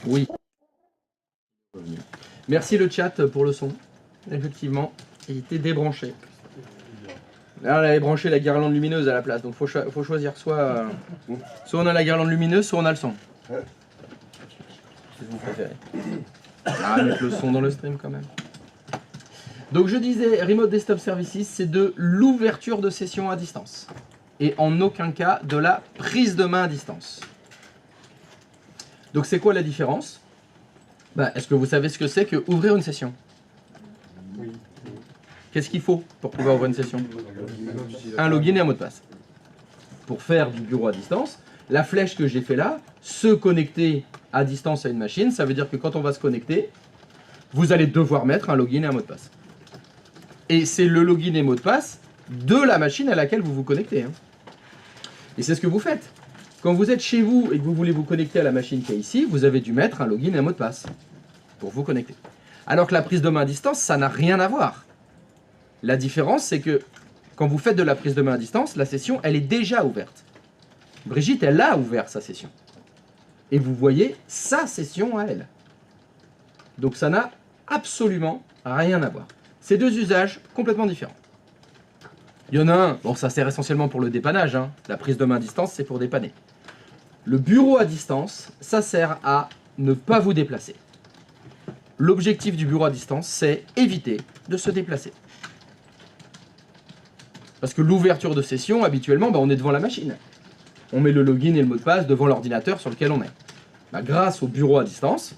Oui. Merci le chat pour le son. Effectivement, il était débranché. Là, on avait branché la guirlande lumineuse à la place, donc faut choisir soit on a la guirlande lumineuse, soit on a le son. Qu'est-ce que vous préférez? Ah, mettre le son dans le stream quand même. Donc je disais, Remote Desktop Services, c'est de l'ouverture de session à distance. Et en aucun cas de la prise de main à distance. Donc c'est quoi la différence? Est-ce que vous savez ce que c'est que ouvrir une session? Oui. Qu'est-ce qu'il faut pour pouvoir ouvrir une session? Un login et un mot de passe. Pour faire du bureau à distance, la flèche que j'ai fait là, se connecter à distance à une machine, ça veut dire que quand on va se connecter, vous allez devoir mettre un login et un mot de passe. Et c'est le login et mot de passe de la machine à laquelle vous vous connectez. Hein. Et c'est ce que vous faites. Quand vous êtes chez vous et que vous voulez vous connecter à la machine qui est ici, vous avez dû mettre un login et un mot de passe pour vous connecter. Alors que la prise de main à distance, ça n'a rien à voir. La différence, c'est que quand vous faites de la prise de main à distance, la session, elle est déjà ouverte. Brigitte, elle a ouvert sa session. Et vous voyez sa session à elle. Donc ça n'a absolument rien à voir. C'est deux usages complètement différents. Il y en a un, bon ça sert essentiellement pour le dépannage, hein. La prise de main à distance c'est pour dépanner. Le bureau à distance, ça sert à ne pas vous déplacer. L'objectif du bureau à distance, c'est éviter de se déplacer. Parce que l'ouverture de session, habituellement, on est devant la machine. On met le login et le mot de passe devant l'ordinateur sur lequel on est. Grâce au bureau à distance,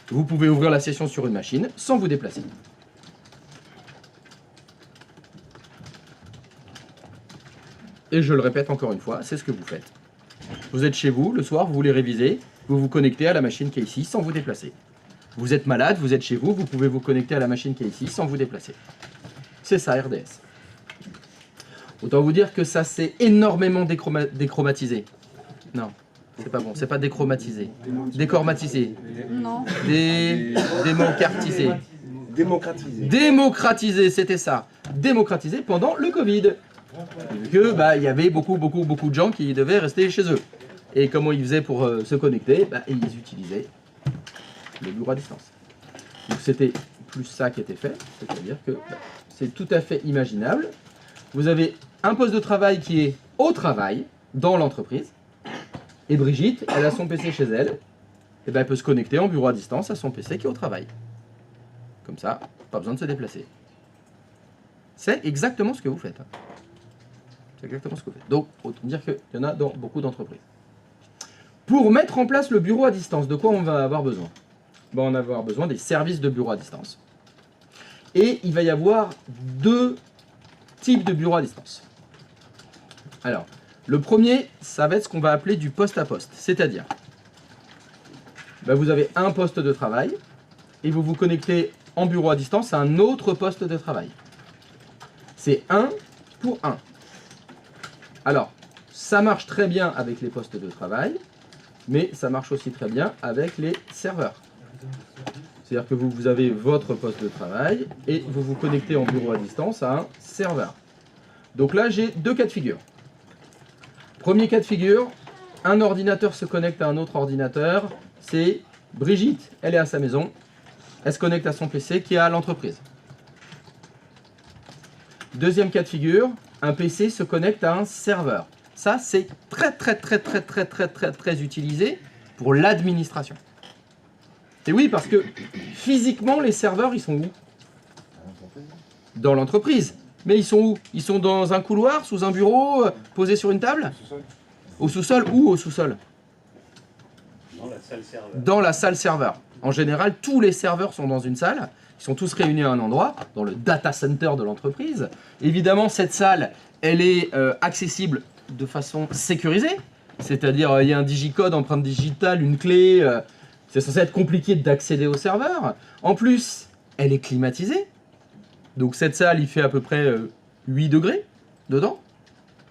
vous pouvez ouvrir la session sur une machine sans vous déplacer. Et je le répète encore une fois, c'est ce que vous faites. Vous êtes chez vous, le soir, vous voulez réviser, vous vous connectez à la machine qui est ici sans vous déplacer. Vous êtes malade, vous êtes chez vous, vous pouvez vous connecter à la machine qui est ici sans vous déplacer. C'est ça, RDS. Autant vous dire que ça s'est énormément déchromatisé. Non, c'est pas bon, c'est pas déchromatisé. Déchromatisé. Non. Démocratisé. Démocratisé. Démocratisé, c'était ça. Démocratisé pendant le Covid. Que il y avait beaucoup de gens qui devaient rester chez eux. Et comment ils faisaient pour se connecter? Ils utilisaient le bureau à distance. Donc c'était plus ça qui était fait, c'est-à-dire que c'est tout à fait imaginable. Vous avez un poste de travail qui est au travail, dans l'entreprise, et Brigitte, elle a son PC chez elle, et elle peut se connecter en bureau à distance à son PC qui est au travail. Comme ça, pas besoin de se déplacer. C'est exactement ce que vous faites. C'est exactement ce que vous faites. Donc, autant dire qu'il y en a dans beaucoup d'entreprises. Pour mettre en place le bureau à distance, de quoi on va avoir besoin? On va avoir besoin des services de bureau à distance. Et il va y avoir deux types de bureaux à distance. Alors, le premier, ça va être ce qu'on va appeler du poste à poste. C'est-à-dire, vous avez un poste de travail et vous vous connectez en bureau à distance à un autre poste de travail. C'est 1 pour 1. Alors, ça marche très bien avec les postes de travail, mais ça marche aussi très bien avec les serveurs. C'est-à-dire que vous avez votre poste de travail et vous vous connectez en bureau à distance à un serveur. Donc là, j'ai deux cas de figure. Premier cas de figure, un ordinateur se connecte à un autre ordinateur. C'est Brigitte, elle est à sa maison. Elle se connecte à son PC qui est à l'entreprise. Deuxième cas de figure, un PC se connecte à un serveur. Ça, c'est très utilisé pour l'administration. Et oui, parce que physiquement, les serveurs, ils sont où? Dans l'entreprise. Mais ils sont où? Ils sont dans un couloir, sous un bureau, posés sur une table? Au sous-sol? Où au sous-sol? Dans la salle serveur. Dans la salle serveur. En général, tous les serveurs sont dans une salle. Ils sont tous réunis à un endroit, dans le data center de l'entreprise. Évidemment, cette salle, elle est accessible de façon sécurisée. C'est-à-dire, il y a un digicode, empreinte digitale, une clé. C'est censé être compliqué d'accéder au serveur. En plus, elle est climatisée. Donc cette salle, il fait à peu près 8 degrés dedans.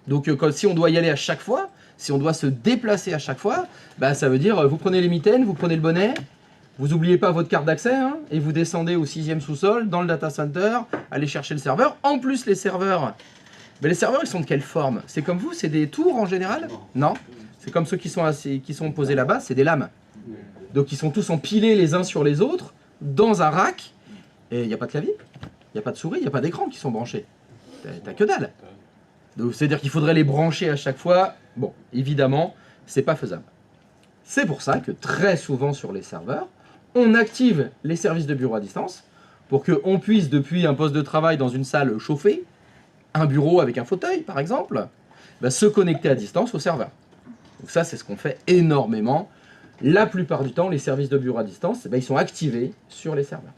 Donc si on doit y aller à chaque fois, si on doit se déplacer à chaque fois, ça veut dire vous prenez les mitaines, vous prenez le bonnet, vous n'oubliez pas votre carte d'accès, hein, et vous descendez au 6e sous-sol, dans le data center, allez chercher le serveur. En plus, les serveurs, les serveurs, ils sont de quelle forme? C'est comme vous, c'est des tours en général? Non. C'est comme ceux qui sont posés là-bas, c'est des lames. Donc ils sont tous empilés les uns sur les autres dans un rack, et il n'y a pas de clavier, il n'y a pas de souris, il n'y a pas d'écran qui sont branchés. T'as que dalle. Donc c'est-à-dire qu'il faudrait les brancher à chaque fois. Bon, évidemment, c'est pas faisable. C'est pour ça que très souvent sur les serveurs, on active les services de bureau à distance pour qu'on puisse, depuis un poste de travail dans une salle chauffée, un bureau avec un fauteuil par exemple, bah, se connecter à distance au serveur. Donc ça, c'est ce qu'on fait énormément. La plupart du temps, les services de bureau à distance, bah, ils sont activés sur les serveurs.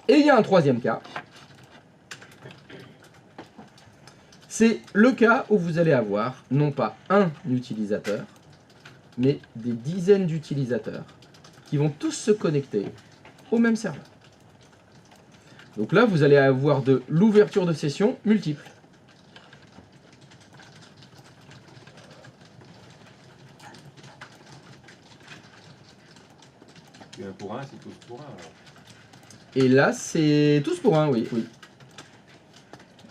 Et il y a un troisième cas. C'est le cas où vous allez avoir non pas un utilisateur, mais des dizaines d'utilisateurs qui vont tous se connecter au même serveur. Donc là, vous allez avoir de l'ouverture de sessions multiples. Et un pour un, c'est tous pour un. Alors. Et là, c'est tous pour un, oui.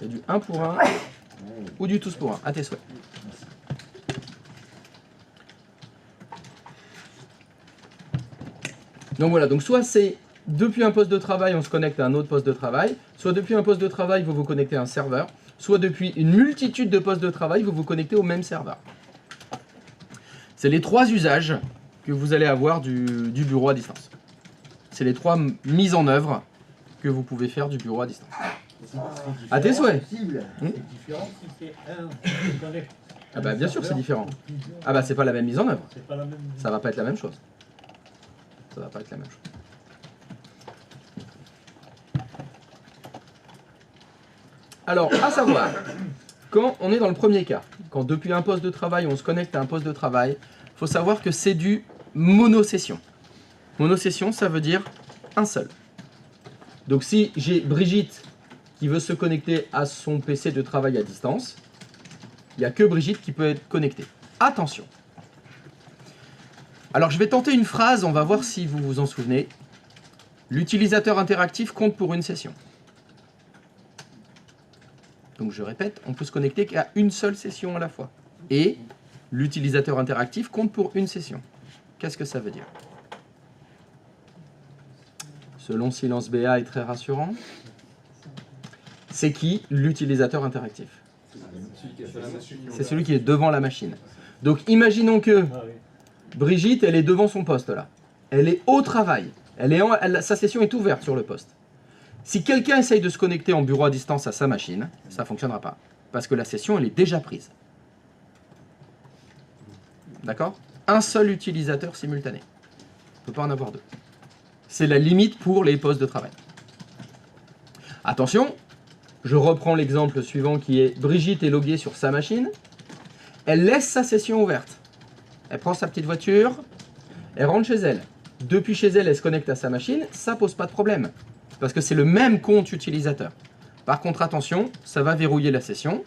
Il y a du 1 pour 1 ou du tous pour 1, à tes souhaits. Donc voilà, donc soit c'est depuis un poste de travail, on se connecte à un autre poste de travail, soit depuis un poste de travail, vous vous connectez à un serveur, soit depuis une multitude de postes de travail, vous vous connectez au même serveur. C'est les trois usages que vous allez avoir du bureau à distance. C'est les trois mises en œuvre que vous pouvez faire du bureau à distance. À tes souhaits. C'est différent si c'est un qui se connecte. Ah bah bien sûr c'est différent. Ah bah c'est pas la même mise en œuvre. C'est pas la même. Ça va pas être la même chose. Ça va pas être la même chose. Alors, à savoir, quand on est dans le premier cas, quand depuis un poste de travail, on se connecte à un poste de travail, il faut savoir que c'est du monosession. Monosession, ça veut dire un seul. Donc si j'ai Brigitte qui veut se connecter à son PC de travail à distance, il n'y a que Brigitte qui peut être connectée. Attention. Alors je vais tenter une phrase, on va voir si vous vous en souvenez. L'utilisateur interactif compte pour une session. Donc je répète, on peut se connecter qu'à une seule session à la fois. Et l'utilisateur interactif compte pour une session. Qu'est-ce que ça veut dire? Selon Silence BA est très rassurant. C'est qui l'utilisateur interactif? C'est celui qui est devant la machine. Donc imaginons que Ah oui. Brigitte, elle est devant son poste là. Elle est au travail. Sa session est ouverte sur le poste. Si quelqu'un essaye de se connecter en bureau à distance à sa machine, ça ne fonctionnera pas. Parce que la session, elle est déjà prise. D'accord? Un seul utilisateur simultané. On ne peut pas en avoir deux. C'est la limite pour les postes de travail. Attention, je reprends l'exemple suivant qui est Brigitte est loguée sur sa machine. Elle laisse sa session ouverte. Elle prend sa petite voiture, elle rentre chez elle. Depuis chez elle, elle se connecte à sa machine, ça pose pas de problème. Parce que c'est le même compte utilisateur. Par contre, attention, ça va verrouiller la session.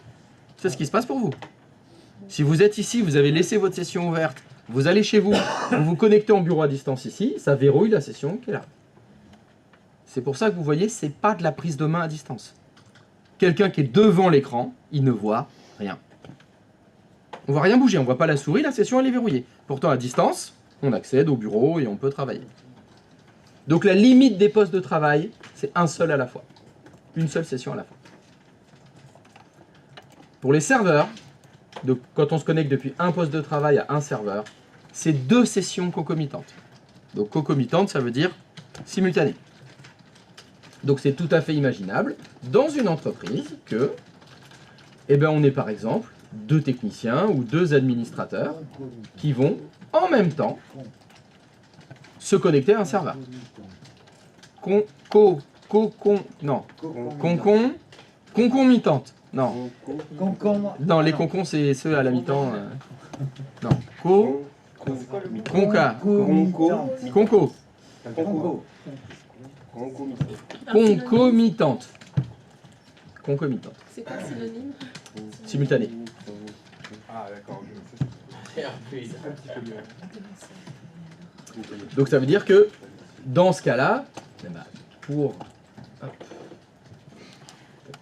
C'est ce qui se passe pour vous. Si vous êtes ici, vous avez laissé votre session ouverte, vous allez chez vous, vous vous connectez en bureau à distance ici, ça verrouille la session qui est là. C'est pour ça que vous voyez, c'est pas de la prise de main à distance. Quelqu'un qui est devant l'écran, il ne voit rien. On ne voit rien bouger, on ne voit pas la souris, la session elle est verrouillée. Pourtant à distance, on accède au bureau et on peut travailler. Donc la limite des postes de travail, c'est un seul à la fois. Une seule session à la fois. Pour les serveurs, donc quand on se connecte depuis un poste de travail à un serveur, c'est 2 sessions concomitantes. Donc concomitante, ça veut dire simultané. Donc c'est tout à fait imaginable dans une entreprise que, on est par exemple 2 techniciens ou 2 administrateurs qui vont en même temps se connecter à un serveur. Concomitante. Non. Non, les concons, c'est ceux à la mi-temps. Non. Conca. Conco. Concomitante. Concomitante. C'est quoi le synonyme? Simultané. Ah d'accord. Donc ça veut dire que dans ce cas-là, pour... Hop.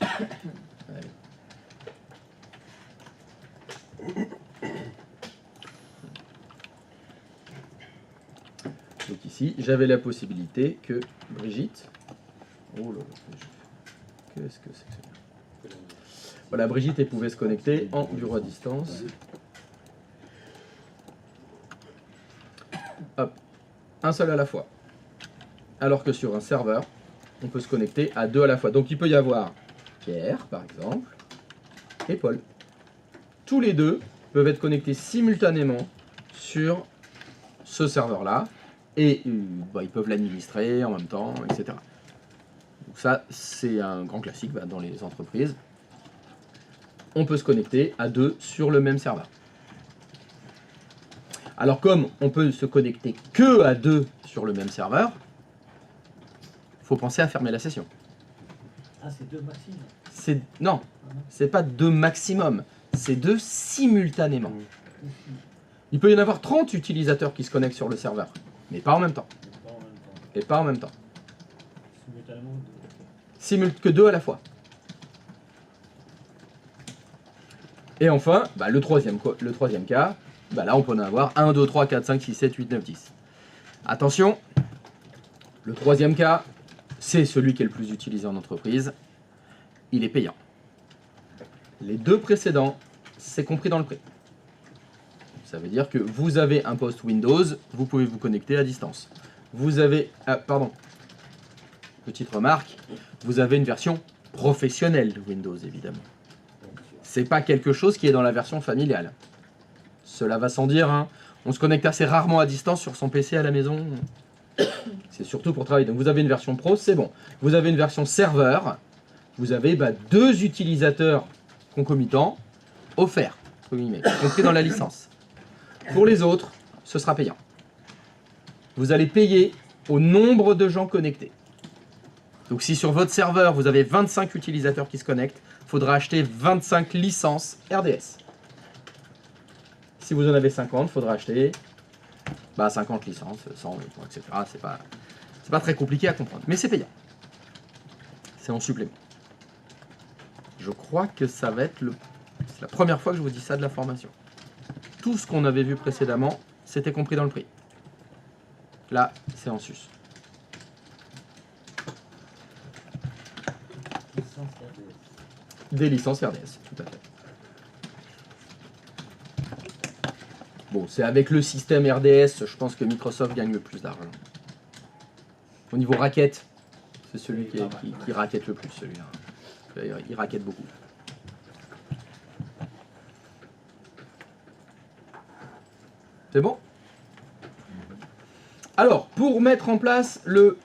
Allez. si j'avais la possibilité que Brigitte... Oh là là, qu'est-ce que c'est que ça? Voilà, Brigitte, elle pouvait se connecter en bureau à distance. Hop, un seul à la fois. Alors que sur un serveur, on peut se connecter à 2 à la fois. Donc il peut y avoir Pierre, par exemple, et Paul. Tous les deux peuvent être connectés simultanément sur ce serveur-là. Et ils peuvent l'administrer en même temps, etc. Donc ça, c'est un grand classique dans les entreprises. On peut se connecter à 2 sur le même serveur. Alors comme on peut se connecter que à 2 sur le même serveur, il faut penser à fermer la session. Ah, c'est 2 maximum. Non, c'est pas 2 maximum, c'est 2 simultanément. Il peut y en avoir 30 utilisateurs qui se connectent sur le serveur, mais pas en même temps. Pas en même temps. Et pas en même temps. Simultanément, Que 2 à la fois. Et enfin, le troisième cas, là on peut en avoir 1, 2, 3, 4, 5, 6, 7, 8, 9, 10. Attention, le troisième cas, c'est celui qui est le plus utilisé en entreprise. Il est payant. Les 2 précédents, c'est compris dans le prix. Ça veut dire que vous avez un poste Windows, vous pouvez vous connecter à distance. Vous avez... petite remarque, vous avez une version professionnelle de Windows, évidemment. C'est pas quelque chose qui est dans la version familiale. Cela va sans dire, hein. On se connecte assez rarement à distance sur son PC à la maison. C'est surtout pour travailler. Donc vous avez une version pro, c'est bon. Vous avez une version serveur, vous avez 2 utilisateurs concomitants offerts, compris dans la licence. Pour les autres, ce sera payant. Vous allez payer au nombre de gens connectés. Donc si sur votre serveur, vous avez 25 utilisateurs qui se connectent, il faudra acheter 25 licences RDS. Si vous en avez 50, il faudra acheter 50 licences, 100, etc. C'est pas très compliqué à comprendre, mais c'est payant. C'est en supplément. Je crois que ça va être c'est la première fois que je vous dis ça de la formation. Tout ce qu'on avait vu précédemment, c'était compris dans le prix. Là, c'est en sus. licence RDS. Des licences RDS, tout à fait. Bon, c'est avec le système RDS, je pense que Microsoft gagne le plus d'argent. Au niveau racket, c'est celui qui raquette le plus, celui-là. Il raquette beaucoup. C'est bon? Alors, pour mettre en place le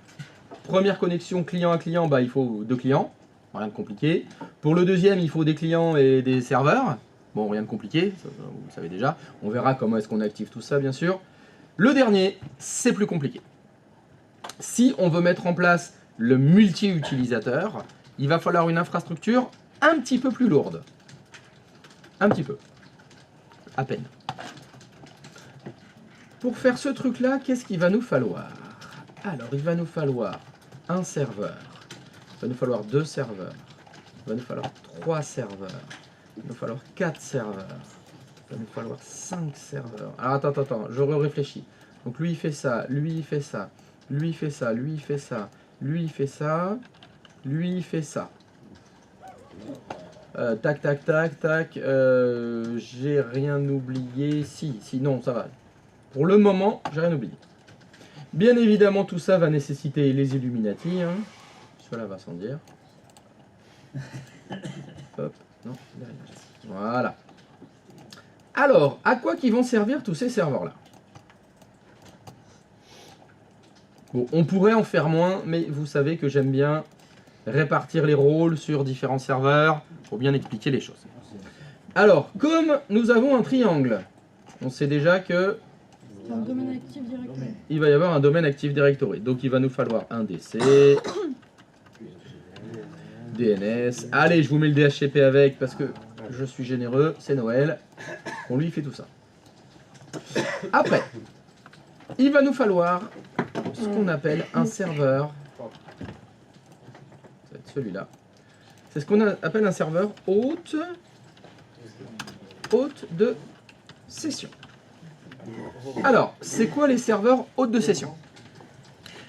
première connexion client à client, il faut 2 clients. Rien de compliqué. Pour le deuxième, il faut des clients et des serveurs. Bon, rien de compliqué, ça, vous le savez déjà. On verra comment est-ce qu'on active tout ça, bien sûr. Le dernier, c'est plus compliqué. Si on veut mettre en place le multi-utilisateur, il va falloir une infrastructure un petit peu plus lourde. Un petit peu. À peine. Pour faire ce truc-là, qu'est-ce qu'il va nous falloir? Alors, il va nous falloir un serveur. Il va nous falloir 2 serveurs. Il va nous falloir 3 serveurs. Il va nous falloir 4 serveurs. Il va nous falloir 5 serveurs. Alors, attends, je réfléchis. Donc, lui, il fait ça. Lui, il fait ça. Lui, il fait ça. Lui, il fait ça. Lui, il fait ça. Lui, il fait ça. Tac. J'ai rien oublié. Si, non, ça va. Pour le moment, j'ai rien oublié. Bien évidemment, tout ça va nécessiter les Illuminati. Hein. Cela va sans dire. Hop, non, derrière. Voilà. Alors, à quoi qu'ils vont servir tous ces serveurs-là? Bon, on pourrait en faire moins, mais vous savez que j'aime bien répartir les rôles sur différents serveurs pour bien expliquer les choses. Alors, comme nous avons un triangle, on sait déjà que Un domaine actif directement. il va y avoir un domaine Active Directory. Donc il va nous falloir un DC, DNS. Allez, je vous mets le DHCP avec parce que je suis généreux, c'est Noël. On lui fait tout ça. Après, il va nous falloir ce qu'on appelle un serveur. Ça va être celui-là. C'est ce qu'on appelle un serveur hôte de session. Alors, c'est quoi les serveurs hôtes de session?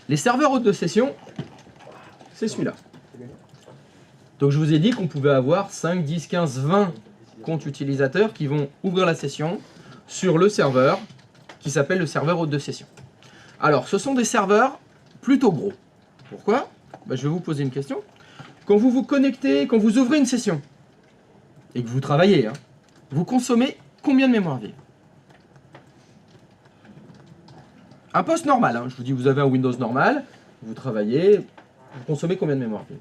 Les serveurs hôtes de session, c'est celui-là. Donc je vous ai dit qu'on pouvait avoir 5, 10, 15, 20 comptes utilisateurs qui vont ouvrir la session sur le serveur qui s'appelle le serveur hôte de session. Alors, ce sont des serveurs plutôt gros. Pourquoi? Je vais vous poser une question. Quand vous vous connectez, quand vous ouvrez une session, et que vous travaillez, vous consommez combien de mémoire vive? Un poste normal, je vous dis, vous avez un Windows normal, vous travaillez, vous consommez combien de mémoire vive?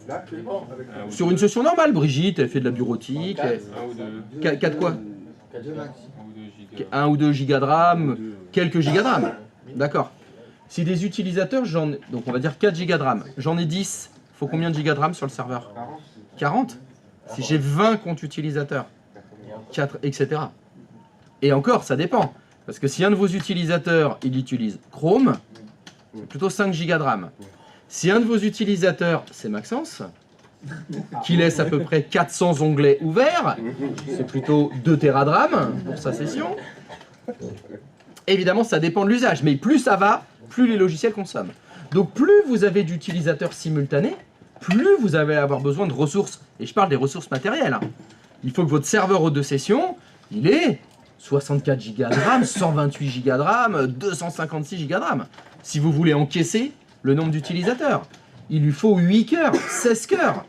Là, actuellement, avec Sur une session normale, Brigitte, elle fait de la bureautique. un ou deux. 4 quoi? Un ou deux gigas. 1 ou 2 gigas de RAM, quelques gigas de RAM. D'accord. Si des utilisateurs, donc on va dire 4 gigas de RAM, j'en ai 10, il faut combien de gigas de RAM sur le serveur? 40. Si j'ai 20 comptes utilisateurs, 4, etc. Et encore, ça dépend. Parce que si un de vos utilisateurs, il utilise Chrome, c'est plutôt 5 gigas de RAM. Si un de vos utilisateurs, c'est Maxence, qui laisse à peu près 400 onglets ouverts, c'est plutôt 2 Tera de RAM pour sa session. Évidemment, ça dépend de l'usage, mais plus ça va, plus les logiciels consomment. Donc plus vous avez d'utilisateurs simultanés, plus vous allez avoir besoin de ressources. Et je parle des ressources matérielles. Il faut que votre serveur hôte de session, il ait 64 Go de RAM, 128 Go de RAM, 256 Go de RAM. Si vous voulez encaisser le nombre d'utilisateurs, il lui faut 8 cœurs, 16 cœurs,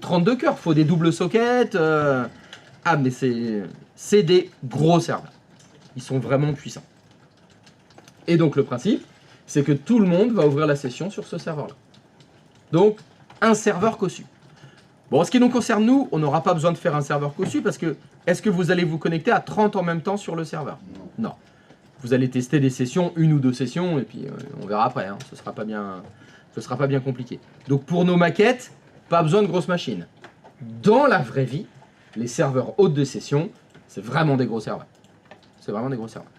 32 cœurs. Il faut des doubles sockets. Ah, mais c'est des gros serveurs. Ils sont vraiment puissants. Et donc le principe, c'est que tout le monde va ouvrir la session sur ce serveur-là. Donc, un serveur cossu. Bon, en ce qui nous concerne, nous, on n'aura pas besoin de faire un serveur cossu parce que, est-ce que vous allez vous connecter à 30 en même temps sur le serveur? Non. Vous allez tester des sessions, 1 ou 2 sessions, et puis on verra après. Ce sera pas bien compliqué. Donc, pour nos maquettes, pas besoin de grosses machines. Dans la vraie vie, les serveurs hôtes de session, c'est vraiment des gros serveurs. C'est vraiment des gros serveurs.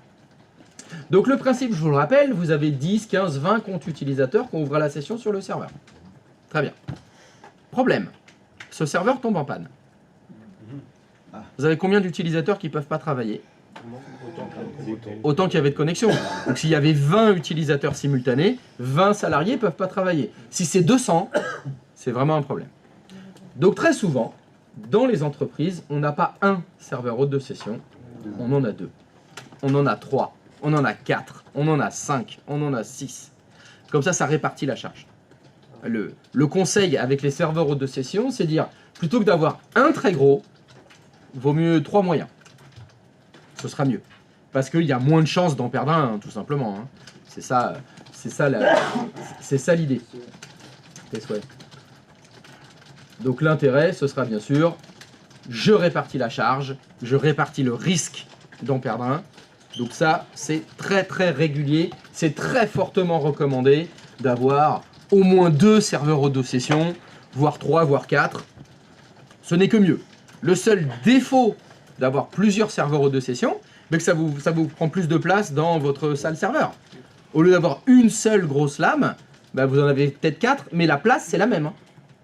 Donc le principe, je vous le rappelle, vous avez 10, 15, 20 comptes utilisateurs qu'on ouvre la session sur le serveur. Très bien. Problème, ce serveur tombe en panne. Vous avez combien d'utilisateurs qui ne peuvent pas travailler? Autant qu'il y avait de connexion. Donc s'il y avait 20 utilisateurs simultanés, 20 salariés ne peuvent pas travailler. Si c'est 200, c'est vraiment un problème. Donc très souvent, dans les entreprises, on n'a pas un serveur hôte de session, on en a 2. On en a 3. On en a 4, on en a 5, on en a 6. Comme ça répartit la charge. Le conseil avec les serveurs hôtes de session, c'est dire, plutôt que d'avoir un très gros, vaut mieux 3 moyens. Ce sera mieux. Parce qu'il y a moins de chances d'en perdre un, tout simplement. C'est ça l'idée. Tes souhaits. Donc l'intérêt, ce sera bien sûr, je répartis la charge, je répartis le risque d'en perdre un. Donc ça, c'est très très régulier, c'est très fortement recommandé d'avoir au moins 2 serveurs hôtes de session, voire 3, voire 4. Ce n'est que mieux. Le seul défaut d'avoir plusieurs serveurs hôtes de session, c'est que ça vous prend plus de place dans votre salle serveur. Au lieu d'avoir une seule grosse lame, vous en avez peut-être 4, mais la place c'est la même.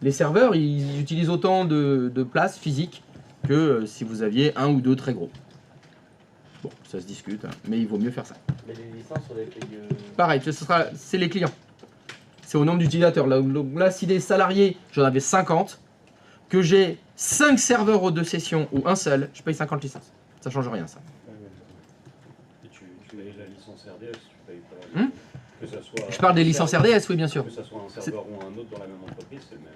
Les serveurs, ils utilisent autant de place physique que si vous aviez un ou 2 très gros. Bon, ça se discute, mais il vaut mieux faire ça. Mais les licences sur les pays... Pareil, c'est les clients. C'est au nombre d'utilisateurs. Là, si des salariés, j'en avais 50, que j'ai 5 serveurs hôtes de session ou un seul, je paye 50 licences. Ça change rien, ça. Et tu mets la licence RDS, tu payes pas... Que ça soit Je parle des licences RDS, oui, bien sûr. Que ça soit un serveur ou un autre dans la même entreprise, c'est le même.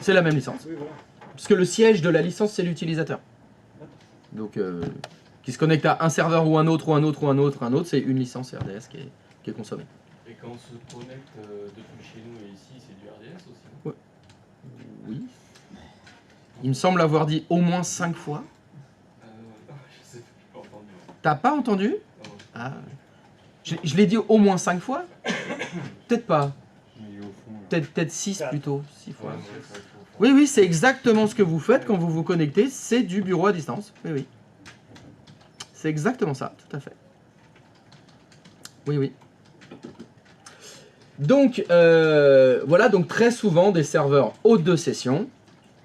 C'est la même licence. Oui, voilà. Parce que le siège de la licence, c'est l'utilisateur. Donc, qui se connecte à un serveur ou un autre, ou un autre, ou un autre, c'est une licence RDS qui est consommée. Et quand on se connecte depuis chez nous et ici, c'est du RDS aussi? Oui. Il me semble avoir dit au moins 5 fois. Je sais pas, j'ai pas entendu. T'as pas entendu? Non. Ah. Je l'ai dit au moins 5 fois? Peut-être pas. Mais au fond, Peut-être 6 plutôt. 6 fois. Ouais, Oui, c'est exactement ce que vous faites quand vous vous connectez. C'est du bureau à distance. Oui. C'est exactement ça, tout à fait. Oui. Donc, voilà, donc très souvent des serveurs hôtes de session.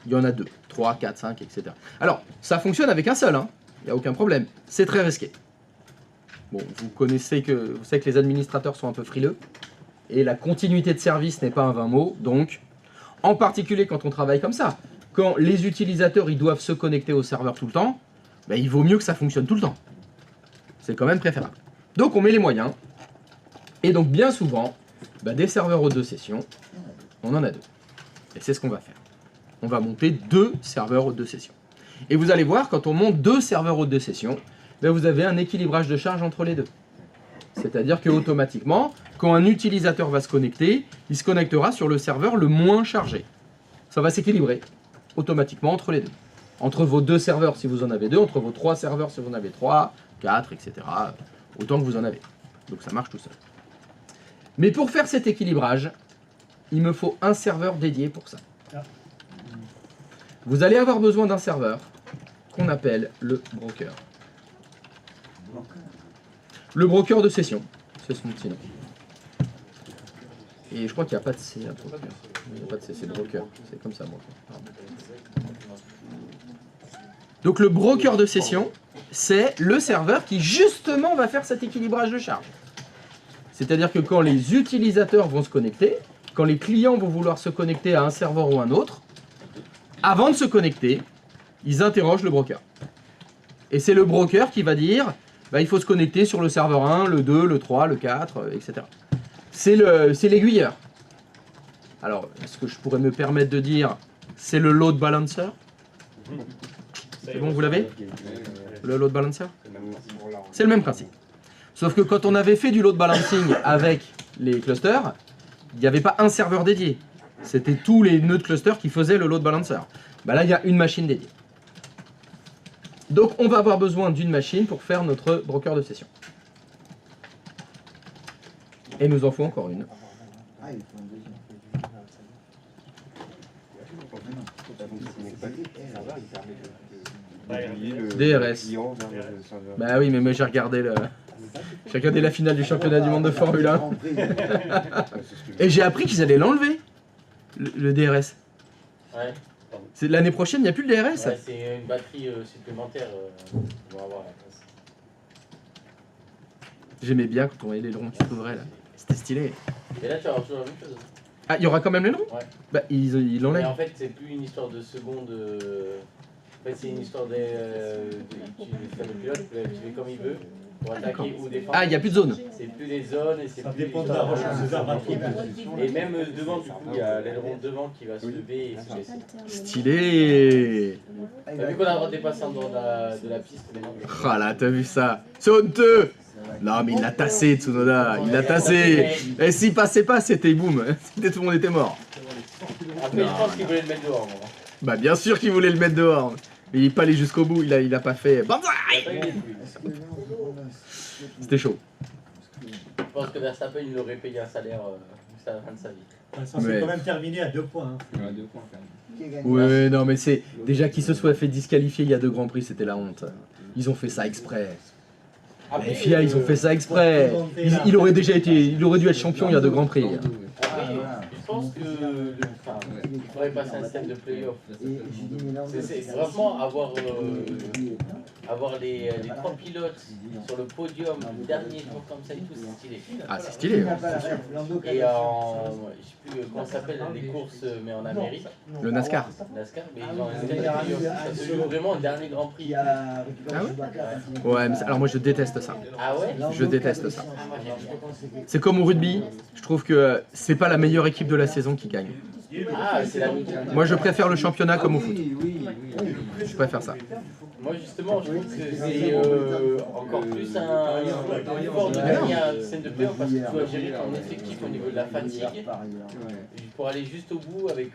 Il y en a 2, 3, 4, 5, etc. Alors, ça fonctionne avec un seul, il n'y a aucun problème. C'est très risqué. Bon, vous savez que les administrateurs sont un peu frileux, et la continuité de service n'est pas un vain mot, donc, en particulier quand on travaille comme ça, quand les utilisateurs ils doivent se connecter au serveur tout le temps, ben, il vaut mieux que ça fonctionne tout le temps. C'est quand même préférable. Donc on met les moyens, et donc bien souvent, ben, des serveurs hôtes de session, on en a 2. Et c'est ce qu'on va faire. On va monter 2 serveurs hôtes de session. Et vous allez voir, quand on monte 2 serveurs hôtes de session, ben, vous avez un équilibrage de charge entre les deux. C'est-à-dire que automatiquement, quand un utilisateur va se connecter, il se connectera sur le serveur le moins chargé. Ça va s'équilibrer automatiquement entre les deux. Entre vos 2 serveurs si vous en avez 2, entre vos 3 serveurs si vous en avez 3, 4, etc. Autant que vous en avez. Donc ça marche tout seul. Mais pour faire cet équilibrage, il me faut un serveur dédié pour ça. Vous allez avoir besoin d'un serveur qu'on appelle le broker. Le broker de session, c'est son petit nom. Et je crois qu'il n'y a pas de C à broker. Il n'y a pas de C, c'est broker. C'est comme ça, broker. Pardon. Donc le broker de session, c'est le serveur qui justement va faire cet équilibrage de charge. C'est-à-dire que quand les utilisateurs vont se connecter, quand les clients vont vouloir se connecter à un serveur ou un autre, avant de se connecter, ils interrogent le broker. Et c'est le broker qui va dire, bah, il faut se connecter sur le serveur 1, le 2, le 3, le 4, etc. C'est l'aiguilleur. Alors, est-ce que je pourrais me permettre de dire, c'est le load balancer? C'est bon, vous l'avez? Le load balancer? C'est le même principe. Sauf que quand on avait fait du load balancing avec les clusters, il n'y avait pas un serveur dédié. C'était tous les nœuds de cluster qui faisaient le load balancer. Bah là, il y a une machine dédiée. Donc, on va avoir besoin d'une machine pour faire notre broker de session. Et nous en faut encore une. DRS. Bah oui, mais moi j'ai regardé la finale du championnat du monde de Formule 1. Et j'ai appris qu'ils allaient l'enlever, le DRS. Ouais. L'année prochaine, il n'y a plus le DRS. Ouais, c'est une batterie supplémentaire. On va avoir la place. J'aimais bien quand on voyait les ailerons qui s'ouvraient là. C'était stylé. Et là, tu auras toujours la même chose. Ah, il y aura quand même l'aileron? Ouais. Bah, ils Mais l'enlèvent. en fait, c'est plus une histoire de seconde. En fait, c'est une histoire tu fais le pilote, tu peux l'activer comme il veut pour attaquer ou défendre. Ah, il n'y a plus de zone. C'est plus les zones et c'est Ça plus dépend de l'histoire la recherche des armes. Et même devant, du coup, il y a l'aileron devant qui va se lever et se baisser. Stylé. T'as vu qu'on a le droit de dépasser en dehors de la piste maintenant. Ah là, t'as vu ça? C'est honteux. Non, mais il l'a tassé, Tsunoda. Il l'a tassé. Et s'il passait pas, c'était boum. Tout le monde était mort. Après, je pense qu'il voulait le mettre dehors, moi. Bah, bien sûr qu'il voulait le mettre dehors. Mais il est pas allé jusqu'au bout. Il a pas fait. Banzai. C'était chaud. Je pense que Verstappen, il aurait payé un salaire jusqu'à la fin de sa vie. Ça s'est quand même terminé à 2 points. Il y en a 2 points quand même. Ouais, non, mais c'est. Déjà qu'il se soit fait disqualifier il y a 2 grands prix, c'était la honte. Ils ont fait ça exprès. Les FIA, ils ont fait ça exprès. Il aurait dû être champion il y a 2 grands prix. Après, je pense que il faudrait passer un système de play-off. C'est vraiment avoir les 3 pilotes sur le podium, le dernier tour comme ça et tout, c'est stylé. Ah, c'est stylé. Ouais. Et je sais plus comment ça s'appelle les courses, mais en Amérique. Le NASCAR. NASCAR, mais ils ont un système de play-off. Ça se joue vraiment un dernier Grand Prix. Ah ouais? Ouais, mais alors moi je déteste ça. Ah ouais? Je déteste ça. Ah, moi, j'aime bien. C'est comme au rugby, je trouve que c'est pas la meilleure équipe de la saison qui gagne. Ah, c'est la Moi je préfère le championnat comme au foot. Je préfère ça. Moi justement, je trouve que c'est encore plus un effort de gagner un système de play-off parce que tu dois gérer ton effectif au niveau de la fatigue pour aller juste au bout avec...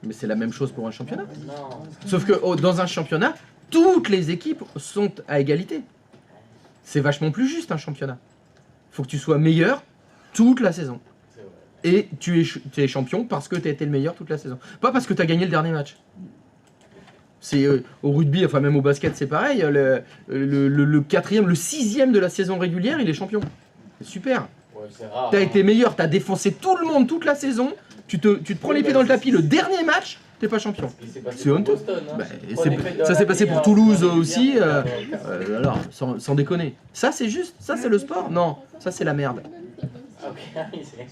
Mais c'est la même chose pour un championnat. Non. Sauf que dans un championnat, toutes les équipes sont à égalité. C'est vachement plus juste un championnat. Faut que tu sois meilleur toute la saison. C'est vrai. Et tu es champion parce que tu as été le meilleur toute la saison. Pas parce que tu as gagné le dernier match. C'est au rugby, enfin même au basket, c'est pareil. Le quatrième, le 6e de la saison régulière, il est champion. C'est super. Ouais, c'est rare. T'as été meilleur, t'as défoncé tout le monde toute la saison. Tu te prends les pieds dans le tapis le dernier match, t'es pas champion. C'est C'est honteux. Boston, hein. Bah, Prenez fait de ça la s'est passé pour bière, Toulouse prenez du aussi, bière, alors, sans déconner. Ça c'est juste, ça c'est le sport? Non, ça c'est la merde. Ok, oui, c'est...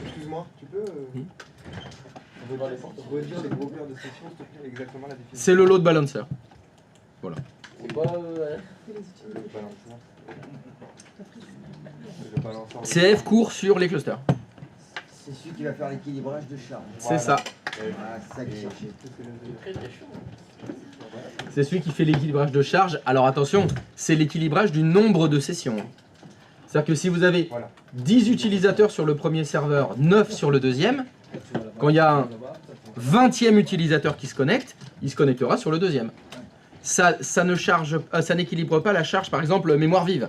Excuse-moi, tu peux On veut dans les portes. redire les gros cœurs de session, s'il te plaît, exactement la définition? C'est le load balancer. C'est quoi Le balancement. Le balancement. CF court sur les clusters. C'est celui qui va faire l'équilibrage de charge. C'est ça. Ah, c'est ça que je cherchais. Très très chaud. C'est celui qui fait l'équilibrage de charge. Alors attention, c'est l'équilibrage du nombre de sessions. C'est-à-dire que si vous avez Voilà. 10 utilisateurs sur le premier serveur, 9 sur le deuxième, quand il y a un 20e utilisateur qui se connecte, il se connectera sur le deuxième. Ça n'équilibre pas la charge, par exemple, mémoire vive.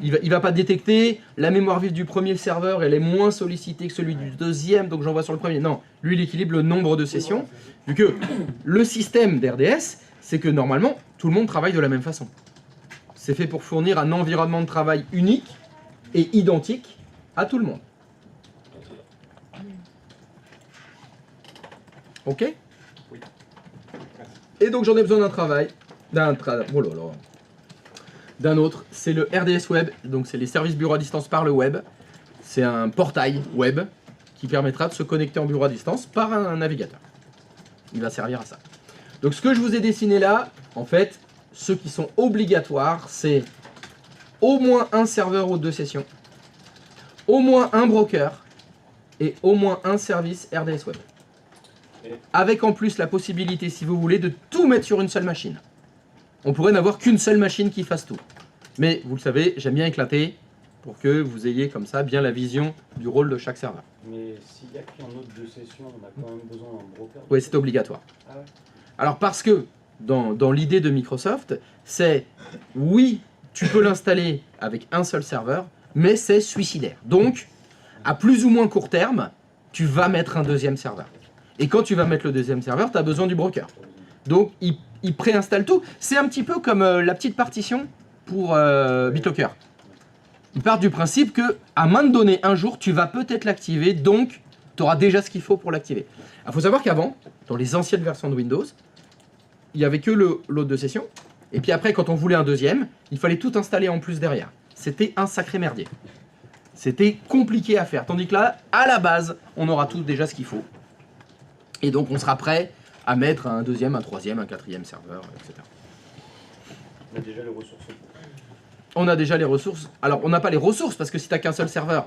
Il va pas détecter la mémoire vive du premier serveur, elle est moins sollicitée que celui du deuxième, donc j'envoie sur le premier. Non, lui il équilibre le nombre de sessions, vu que le système d'RDS, c'est que normalement, tout le monde travaille de la même façon. C'est fait pour fournir un environnement de travail unique et identique à tout le monde. Ok? Et donc j'en ai besoin d'un autre, c'est le RDS Web, donc c'est les services bureau à distance par le web. C'est un portail web qui permettra de se connecter en bureau à distance par un navigateur. Il va servir à ça. Donc ce que je vous ai dessiné là, en fait, ceux qui sont obligatoires, c'est au moins un serveur ou 2 sessions, au moins un broker et au moins un service RDS Web. Avec en plus la possibilité, si vous voulez, de tout mettre sur une seule machine. On pourrait n'avoir qu'une seule machine qui fasse tout. Mais vous le savez, j'aime bien éclater pour que vous ayez comme ça bien la vision du rôle de chaque serveur. Mais s'il n'y a qu'un autre de session, on a quand même besoin d'un broker. Oui, c'est obligatoire. Ah ouais. Alors parce que dans l'idée de Microsoft, c'est oui, tu peux l'installer avec un seul serveur, mais c'est suicidaire. Donc, à plus ou moins court terme, tu vas mettre un deuxième serveur. Et quand tu vas mettre le deuxième serveur, tu as besoin du broker. Donc, il préinstalle tout. C'est un petit peu comme la petite partition pour BitLocker. Il part du principe que, à main de données, un jour, tu vas peut-être l'activer, donc tu auras déjà ce qu'il faut pour l'activer. Il faut savoir qu'avant, dans les anciennes versions de Windows, il n'y avait que l'autre de session. Et puis après, quand on voulait un deuxième, il fallait tout installer en plus derrière. C'était un sacré merdier. C'était compliqué à faire. Tandis que là, à la base, on aura tout déjà ce qu'il faut. Et donc, on sera prêt à mettre un deuxième, un troisième, un quatrième serveur, etc. On a déjà les ressources. On a déjà les ressources. Alors, on n'a pas les ressources, parce que si tu n'as qu'un seul serveur,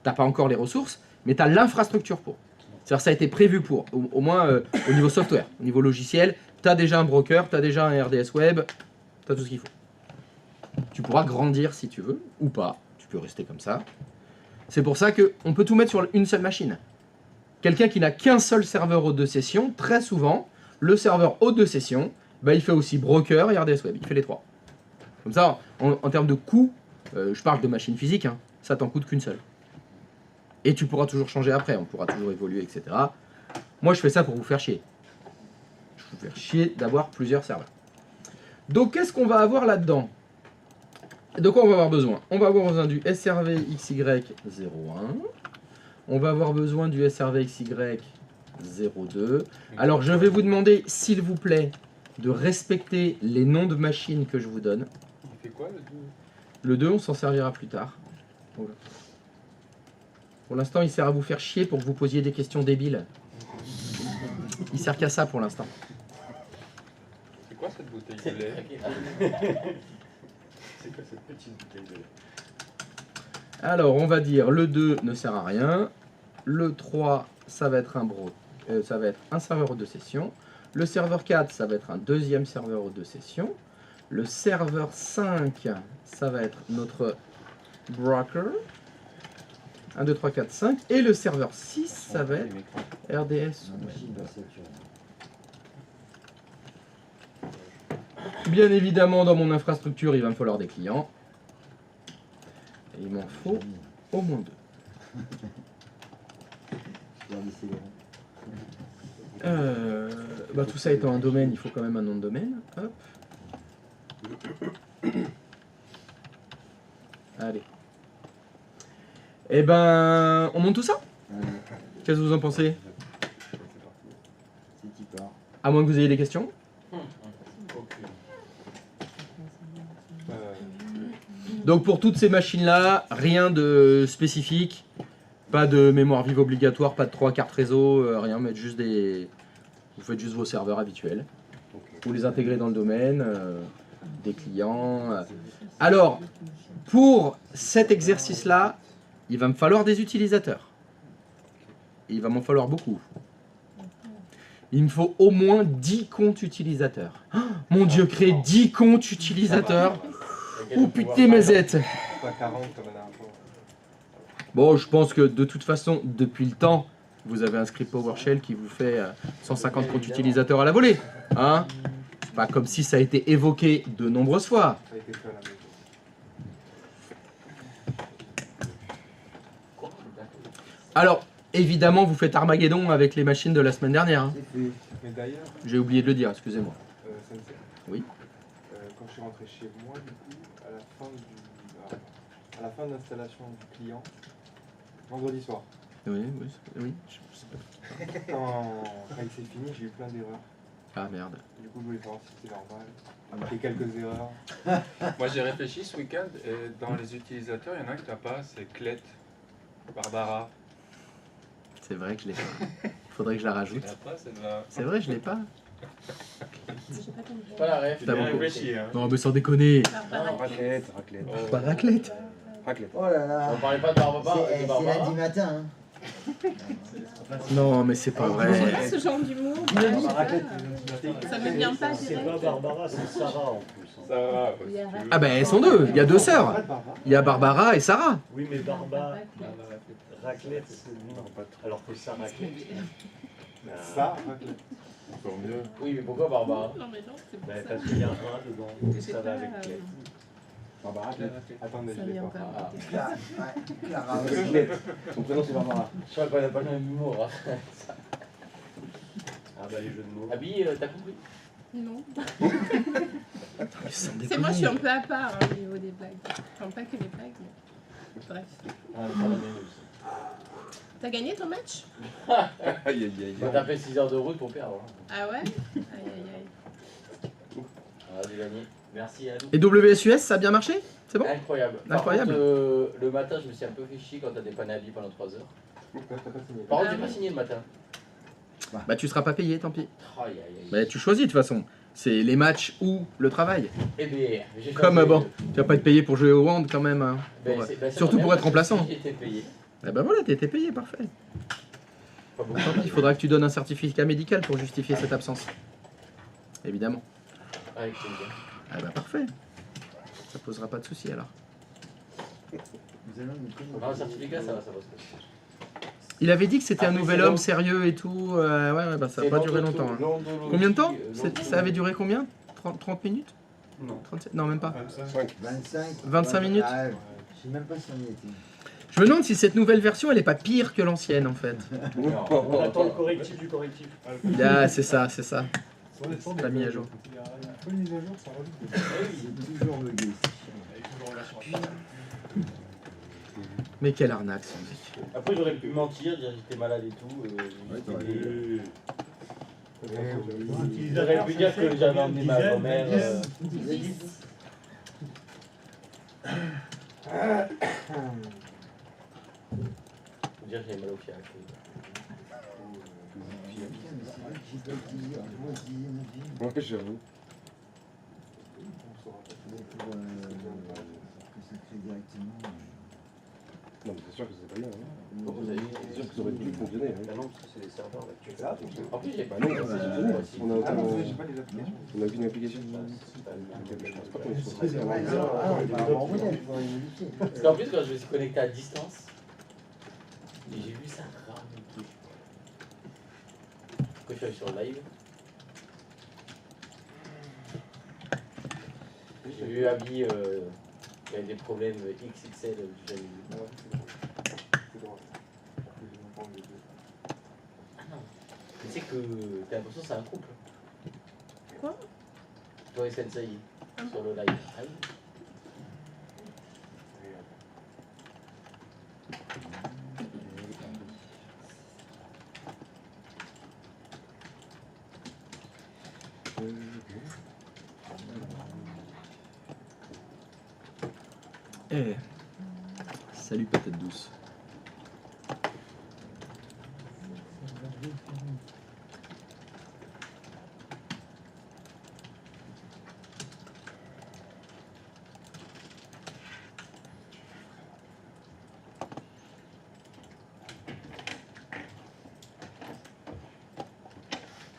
tu n'as pas encore les ressources, mais tu as l'infrastructure pour. C'est-à-dire ça a été prévu pour, au moins au niveau software, au niveau logiciel, tu as déjà un broker, tu as déjà un RDS Web, tu as tout ce qu'il faut. Tu pourras grandir si tu veux, ou pas, tu peux rester comme ça. C'est pour ça qu'on peut tout mettre sur une seule machine. Quelqu'un qui n'a qu'un seul serveur hôte de session, très souvent, le serveur hôte de session, bah, il fait aussi broker et RDS Web, il fait les trois. Comme ça, en termes de coût, je parle de machine physique, hein, ça t'en coûte qu'une seule. Et tu pourras toujours changer après, on pourra toujours évoluer, etc. Moi, je fais ça pour vous faire chier. Je vais vous faire chier d'avoir plusieurs serveurs. Donc, qu'est-ce qu'on va avoir là-dedans? De quoi on va avoir besoin? On va avoir besoin du SRV XY01. On va avoir besoin du SRV XY02. Alors, je vais vous demander, s'il vous plaît, de respecter les noms de machines que je vous donne. Il fait quoi le 2? Le 2, on s'en servira plus tard. Voilà. Pour l'instant, il sert à vous faire chier pour que vous posiez des questions débiles. Il sert qu'à ça pour l'instant. C'est quoi cette bouteille de lait? C'est quoi cette petite bouteille de lait? Alors, on va dire le 2 ne sert à rien. Le 3, ça va être un serveur de session. Le serveur 4, ça va être un deuxième serveur de session. Le serveur 5, ça va être notre broker. 1, 2, 3, 4, 5. Et le serveur 6, ça va être RDS. Bien évidemment, dans mon infrastructure, il va me falloir des clients. Et il m'en faut au moins 2. Tout ça étant un domaine, il faut quand même un nom de domaine. Hop. Allez. Eh ben, on monte tout ça? Qu'est-ce que vous en pensez? À moins que vous ayez des questions. Aucune. Donc pour toutes ces machines-là, rien de spécifique. Pas de mémoire vive obligatoire, pas de 3 cartes réseau, rien, mais juste des... Vous faites juste vos serveurs habituels. Vous les intégrez dans le domaine, des clients. Alors, pour cet exercice-là, il va me falloir des utilisateurs. Et il va m'en falloir beaucoup. Il me faut au moins 10 comptes utilisateurs. Oh, mon Dieu, créer 10 comptes utilisateurs. Oh putain, mes aides. Pas 40 comme la dernière fois. Bon, je pense que de toute façon, depuis le temps, vous avez un script PowerShell qui vous fait 150 comptes utilisateurs à la volée. Hein? C'est pas comme si ça a été évoqué de nombreuses fois. Ça a été fait à la maison. Alors, évidemment, vous faites Armageddon avec les machines de la semaine dernière. Hein. C'est fait. Mais d'ailleurs, J'ai oublié de le dire, excusez-moi. Sensei, Oui. quand je suis rentré chez moi, du coup, à la fin de l'installation du client, vendredi soir, Oui, oui, oui. Je sais pas. quand il s'est fini, j'ai eu plein d'erreurs. Ah merde. Du coup, je voulais savoir si c'était normal. Et quelques erreurs. Moi, j'ai réfléchi ce week-end et dans les utilisateurs, il y en a un que tu n'as pas, c'est Clet, Barbara. C'est vrai que je l'ai pas. Faudrait que je la Tu rajoute. l'as pas, celle-là. C'est vrai, je l'ai pas. Pas la ref. T'as J'ai beaucoup. réfléchi, hein. Non, mais sans déconner. Raclette. Oh. Pas raclette. Oh là là. On parlait pas de Barbara, C'est de Barbara. lundi matin. Hein. Non, mais c'est pas vrai. Ce genre d'humour, ça me vient pas C'est pas direct. Barbara, c'est Sarah en plus. hein. Ça va. Ah ben, elles sont deux. Il y a deux sœurs. Il y a Barbara et Sarah. Oui, mais Barbara, raclette, c'est non. Alors que ça raclette. Ça, raclette. Encore mieux. Oui, mais pourquoi Barbara? Non mais non, c'est pour Ben, ça. parce qu'il y a un dedans, donc ça va avec Clette. Barbara, attendez, Ça je l'ai vient pas. pas. Ah, Clara. Son prénom c'est Barbara. je crois qu'on n'a pas le même humour. Hein. Ah bah les jeux de mots. Abby, t'as compris? Non. Mais sans C'est moi, je suis déconner. un peu à part hein, au niveau des blagues. Enfin, pas que les blagues, mais bref. Ah, mais ça va bien aussi. T'as gagné ton match? Aïe, aïe, aïe. Faut taper 6 heures de route pour perdre. Hein. Ah ouais? Aïe aïe aïe. Ah, j'ai gagné. Merci à nous. Et WSUS, ça a bien marché? C'est bon? Incroyable. Par Incroyable. contre, le matin, je me suis un peu fait chier quand t'as dépanné Abby pendant 3 heures. T'as pas signé. Par contre, Ah j'ai pas ouais. signé le matin. Bah tu seras pas payé, tant pis. Aïe aïe aïe. Bah tu choisis de toute façon. C'est les matchs ou le travail. Eh bien, j'ai Comme choisi bon, les deux. tu vas pas être payé pour jouer au hand quand même. Hein. Ben, Pour- c'est- ben, ça surtout va pour bien être parce que remplaçant. si j'étais payé. Eh ben voilà, t'as été payé, parfait. Pas beaucoup. Tant pis, il faudra que tu donnes un certificat médical pour justifier cette absence. Évidemment. Avec plaisir. Ah bah parfait. Ça posera pas de soucis alors. Nous allons nous connaître. Non, le certificat, ça va se passer. Il avait dit que c'était un Après, nouvel c'est homme long. sérieux et tout. Ouais, bah ça a pas duré longtemps. Hein. Combien de temps Ça avait duré combien 30 minutes Non. 37 Non, même pas. 25. 25 minutes. Ah, je sais même pas si on y était. Je me demande si cette nouvelle version elle est pas pire que l'ancienne en fait. On attend le correctif du correctif. Ah, c'est ça, c'est ça. C'est pas mis à jour. Il y a un peu de mise à jour, ça rajoute. C'est toujours bugué. Mais quelle arnaque ce mec. Après, j'aurais pu mentir, dire que j'étais malade et tout. J'aurais pu dire que j'avais emmené ma grand-mère. Faut dire que j'avais mal au fiac. Putain, mais c'est vrai que j'ai pas utilisé. Moi, je disais ma vie. Ouais, j'avoue. Pour que ça crée directement. Non, mais c'est sûr que c'est pas bien. Hein. Bon, vous avez dit, C'est sûr que ça aurait dû fonctionner. Ah Hein. non, parce que c'est les serveurs là. C'est ça, donc. En plus, j'ai Bah non, pas c'est de fini. On a Ah non, aucun- j'ai pas les applications. on a aucune application. Ah, Je pense pas qu'on est sur c'est vrai, non, ah, on va avoir un modèle, il faudrait le modifier. Parce qu'en plus, quand je me suis connecté à distance, et j'ai vu ça ramer. Quand je suis allé sur le live, j'ai vu Abby qui avait des problèmes XXL que j'avais vu. C'est drôle. Je vais prendre les deux. Ah non, tu sais que t'as l'impression que c'est un couple. Quoi? Toi et Sensei sur le live. Ah oui. Eh, salut patate douce.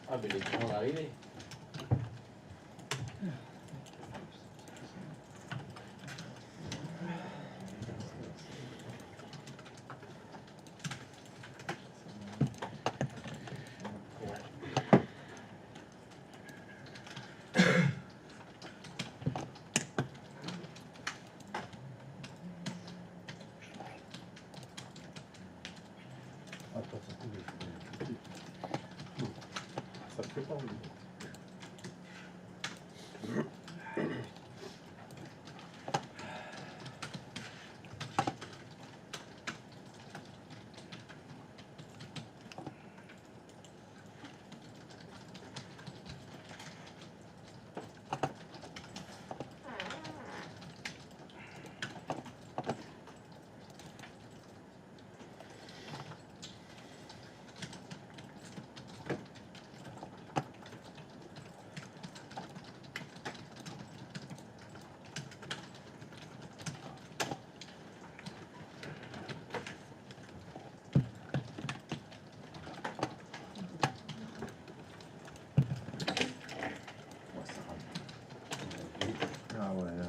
Ah, mais les grands arrivés. Ça te fait pas envie. Ah ouais, là.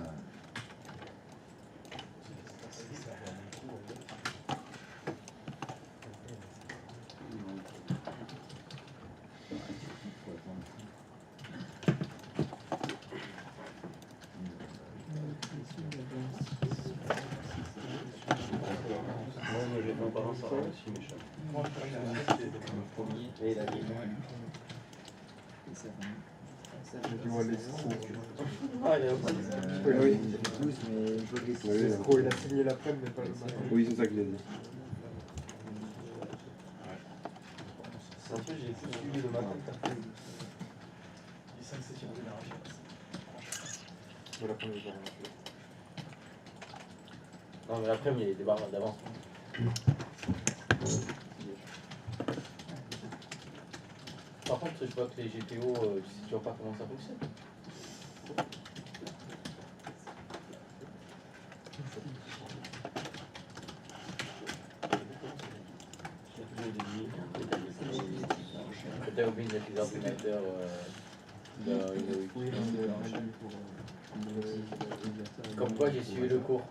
Moi j'ai 20 par 1, ça rend aussi méchant. Et il a dit. Tu vois l'escroc. Ah, il a aussi. Oui. 12, mais il faut que Oui, L'escroc, il a signé l'après-midi, mais pas le matin. Oui, c'est ça que j'ai dit. C'est un truc, j'ai tout suivi le matin. Voilà comment ils ont fait. Non, mais l'après-midi, il y a des barres d'avance. Par contre, je vois que les GPO, tu sais toujours pas comment ça fonctionne. Peut-être oublié d'être les ordinateurs Comme quoi, j'ai suivi le cours.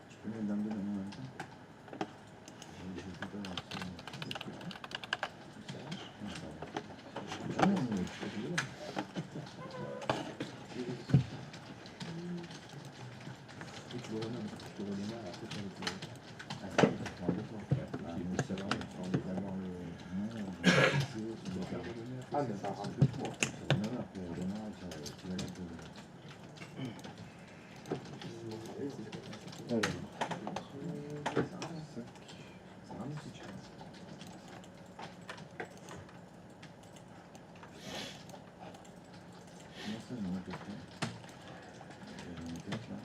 Je peux mettre dans le domaine en même temps. Je sais pas voir si- Ah non, mais je peux le dire. Tu le redonnes, tu le redémarres, après tu le Ah, ça prend deux fois. Ah, mais ça va, on doit avoir le nom, tu dois faire. Ah, mais ça rajoute quoi. Non, non, après, le démarrage, tu vas mettre le... Alors. Ça rame si tu veux. Comment ça, j'en ai fait quoi? J'en ai fait là.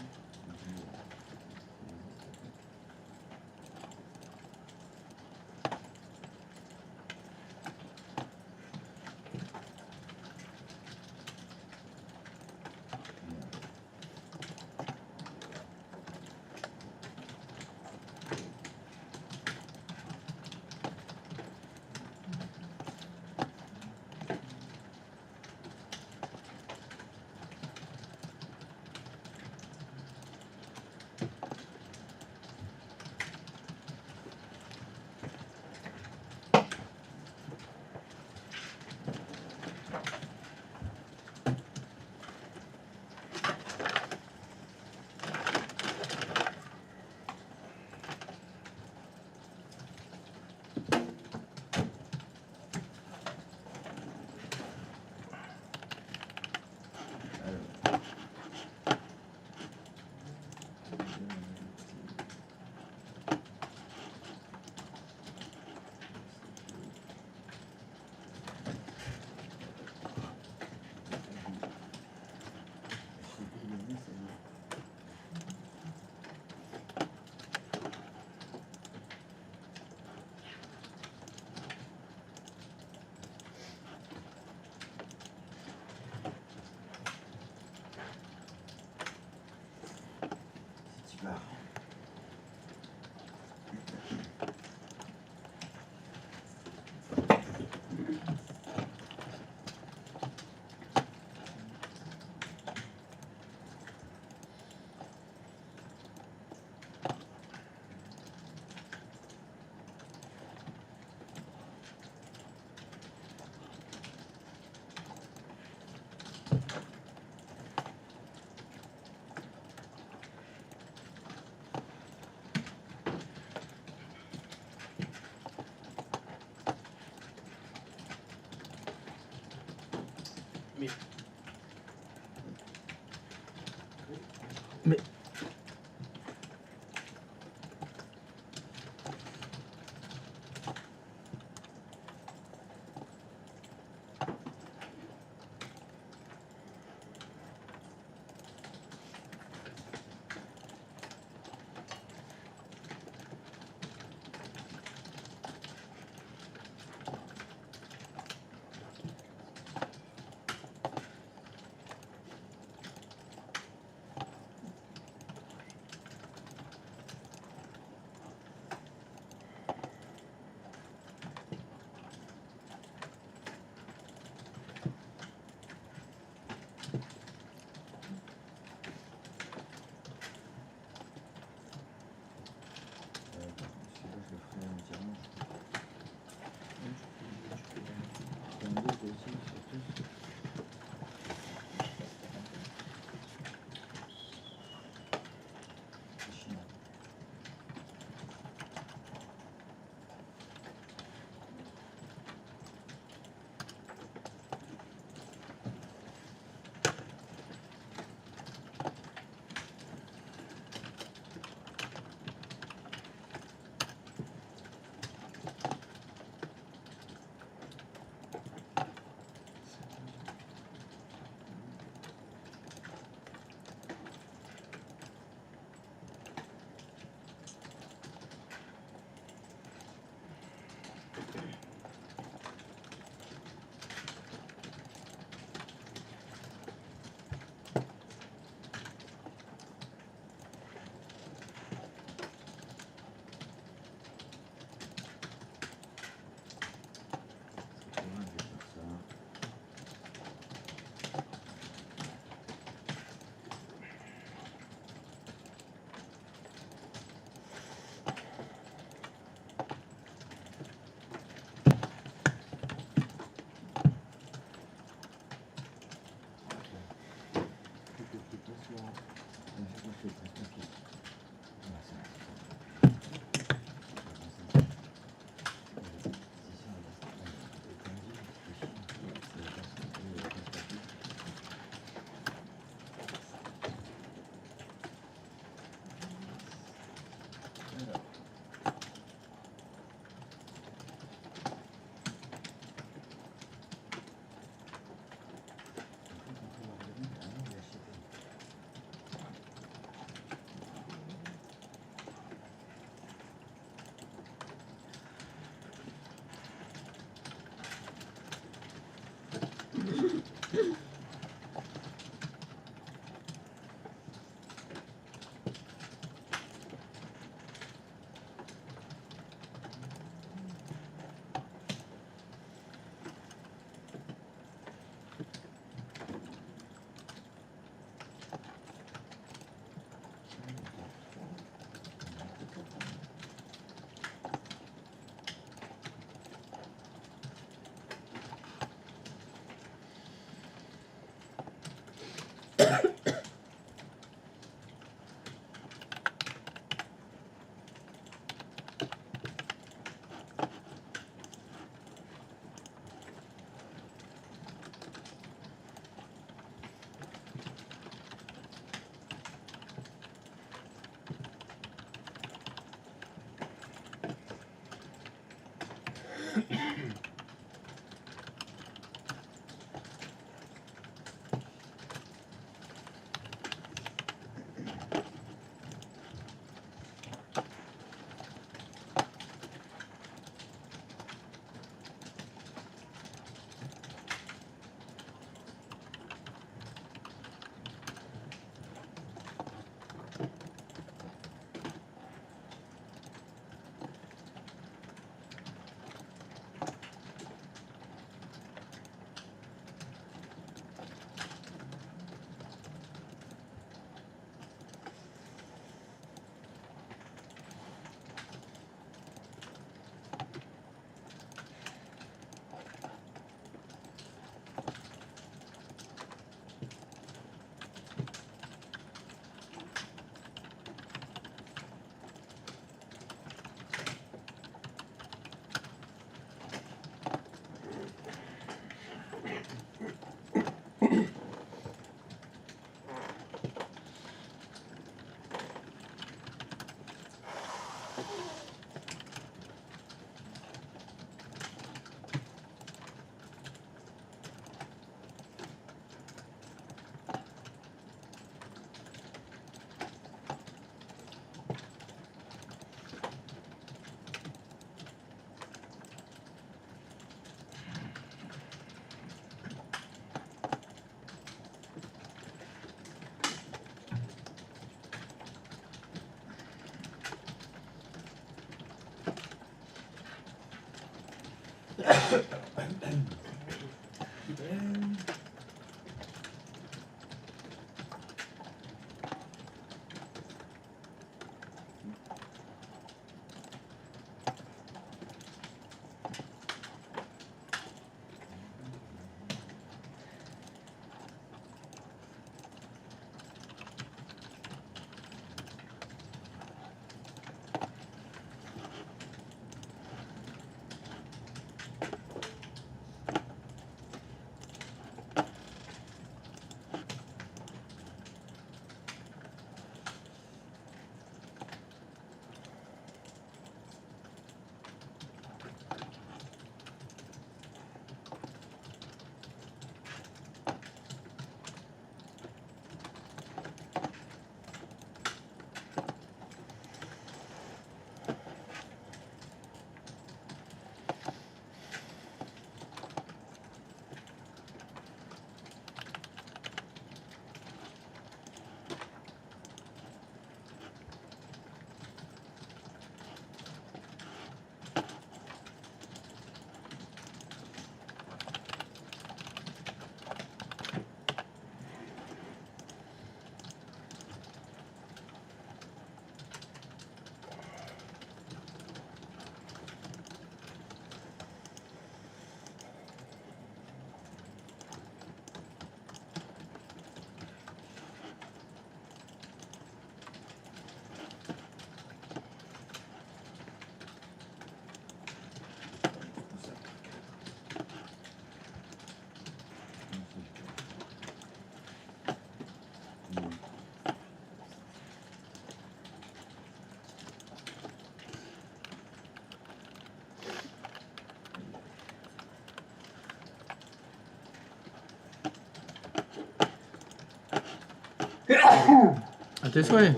À tes souhaits.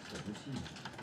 C'est pas possible.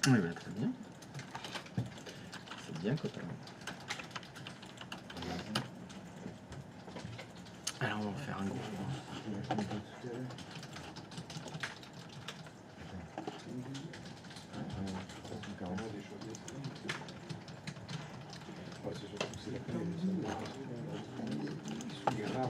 Oui, bah, très bien. C'est bien, copain. Alors, on va faire un gros. Ouais, c'est surtout que c'est la combinaison. Les rames,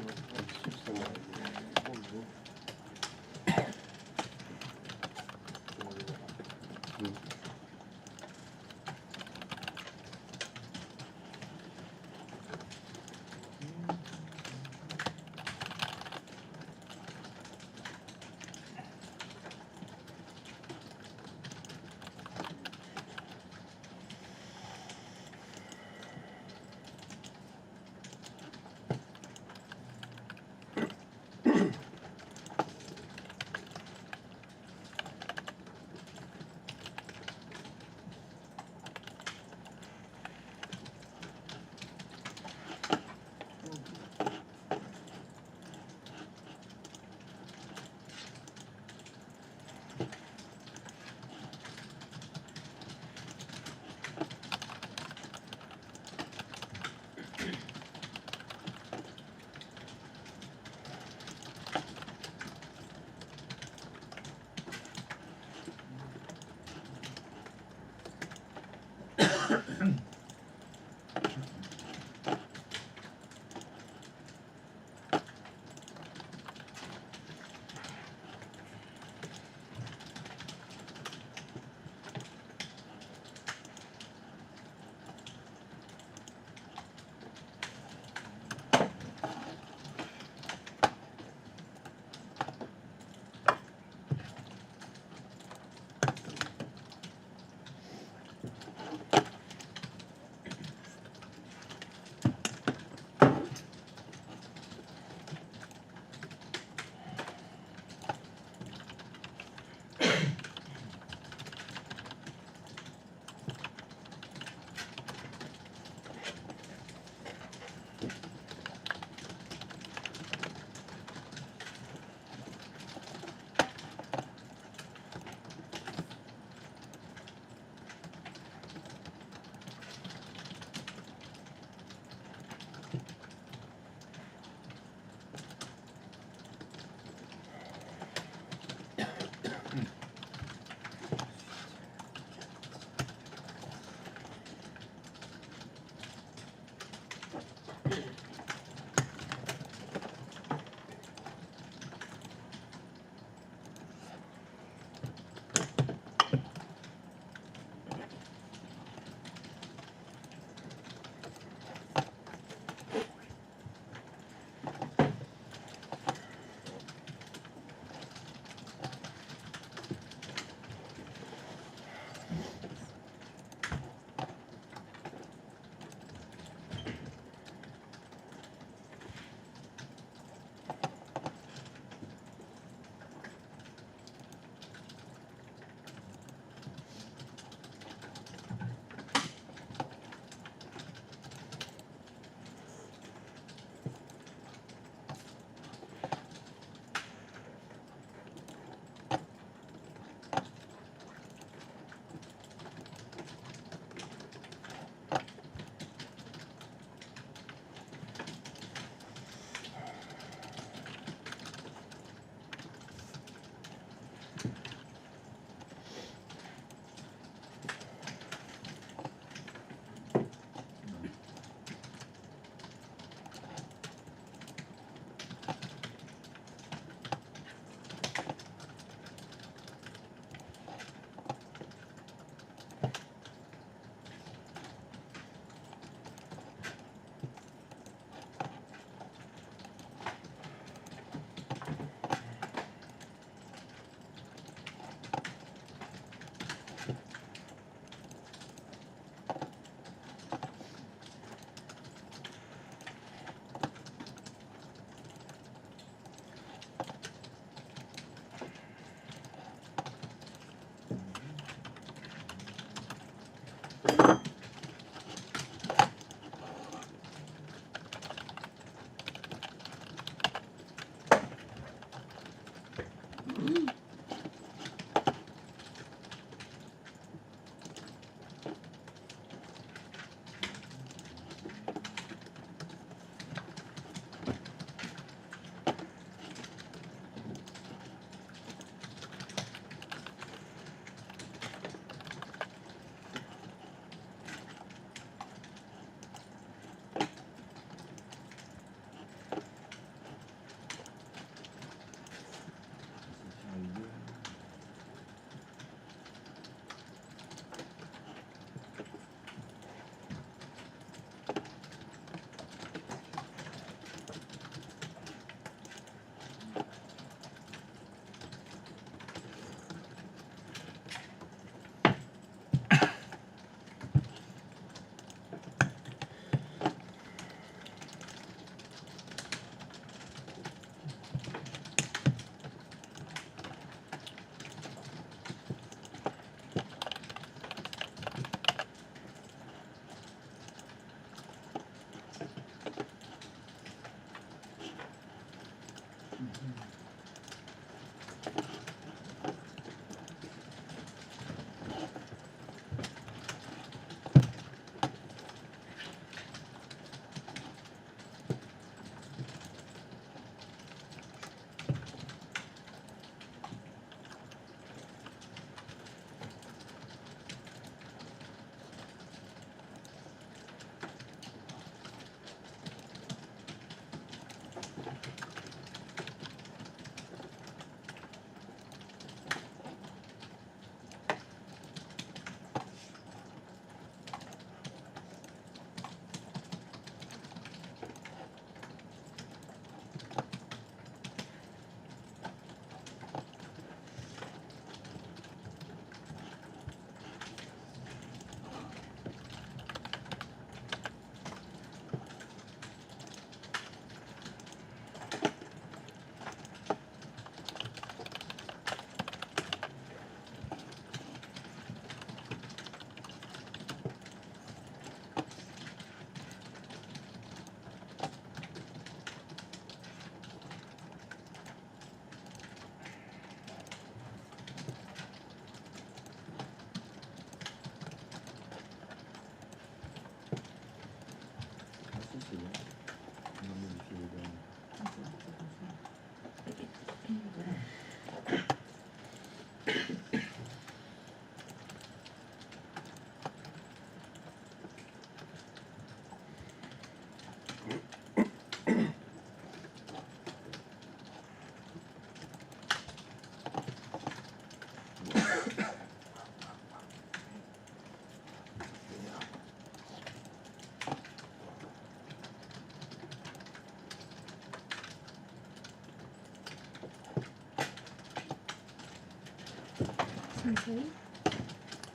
Sensei.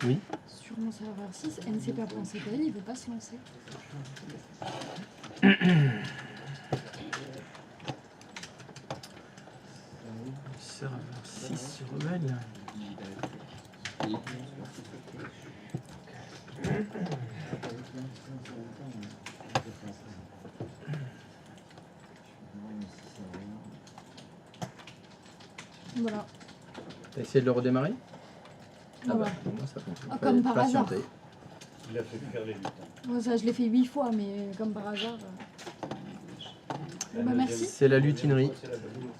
Oui. Sur mon serveur 6, ncpa.cpl, il ne veut pas se lancer. Serveur 6 sur Rebelle. Voilà. T'as essayé de le redémarrer? Ah Voilà. bah, moi, ça fonctionne. Ah, comme par hasard. Patienter. Il a fait faire les 8 ans. Bon, ça, je l'ai fait 8 fois, mais comme par hasard. Bon, bah, merci. C'est la lutinerie. C'est la bonne.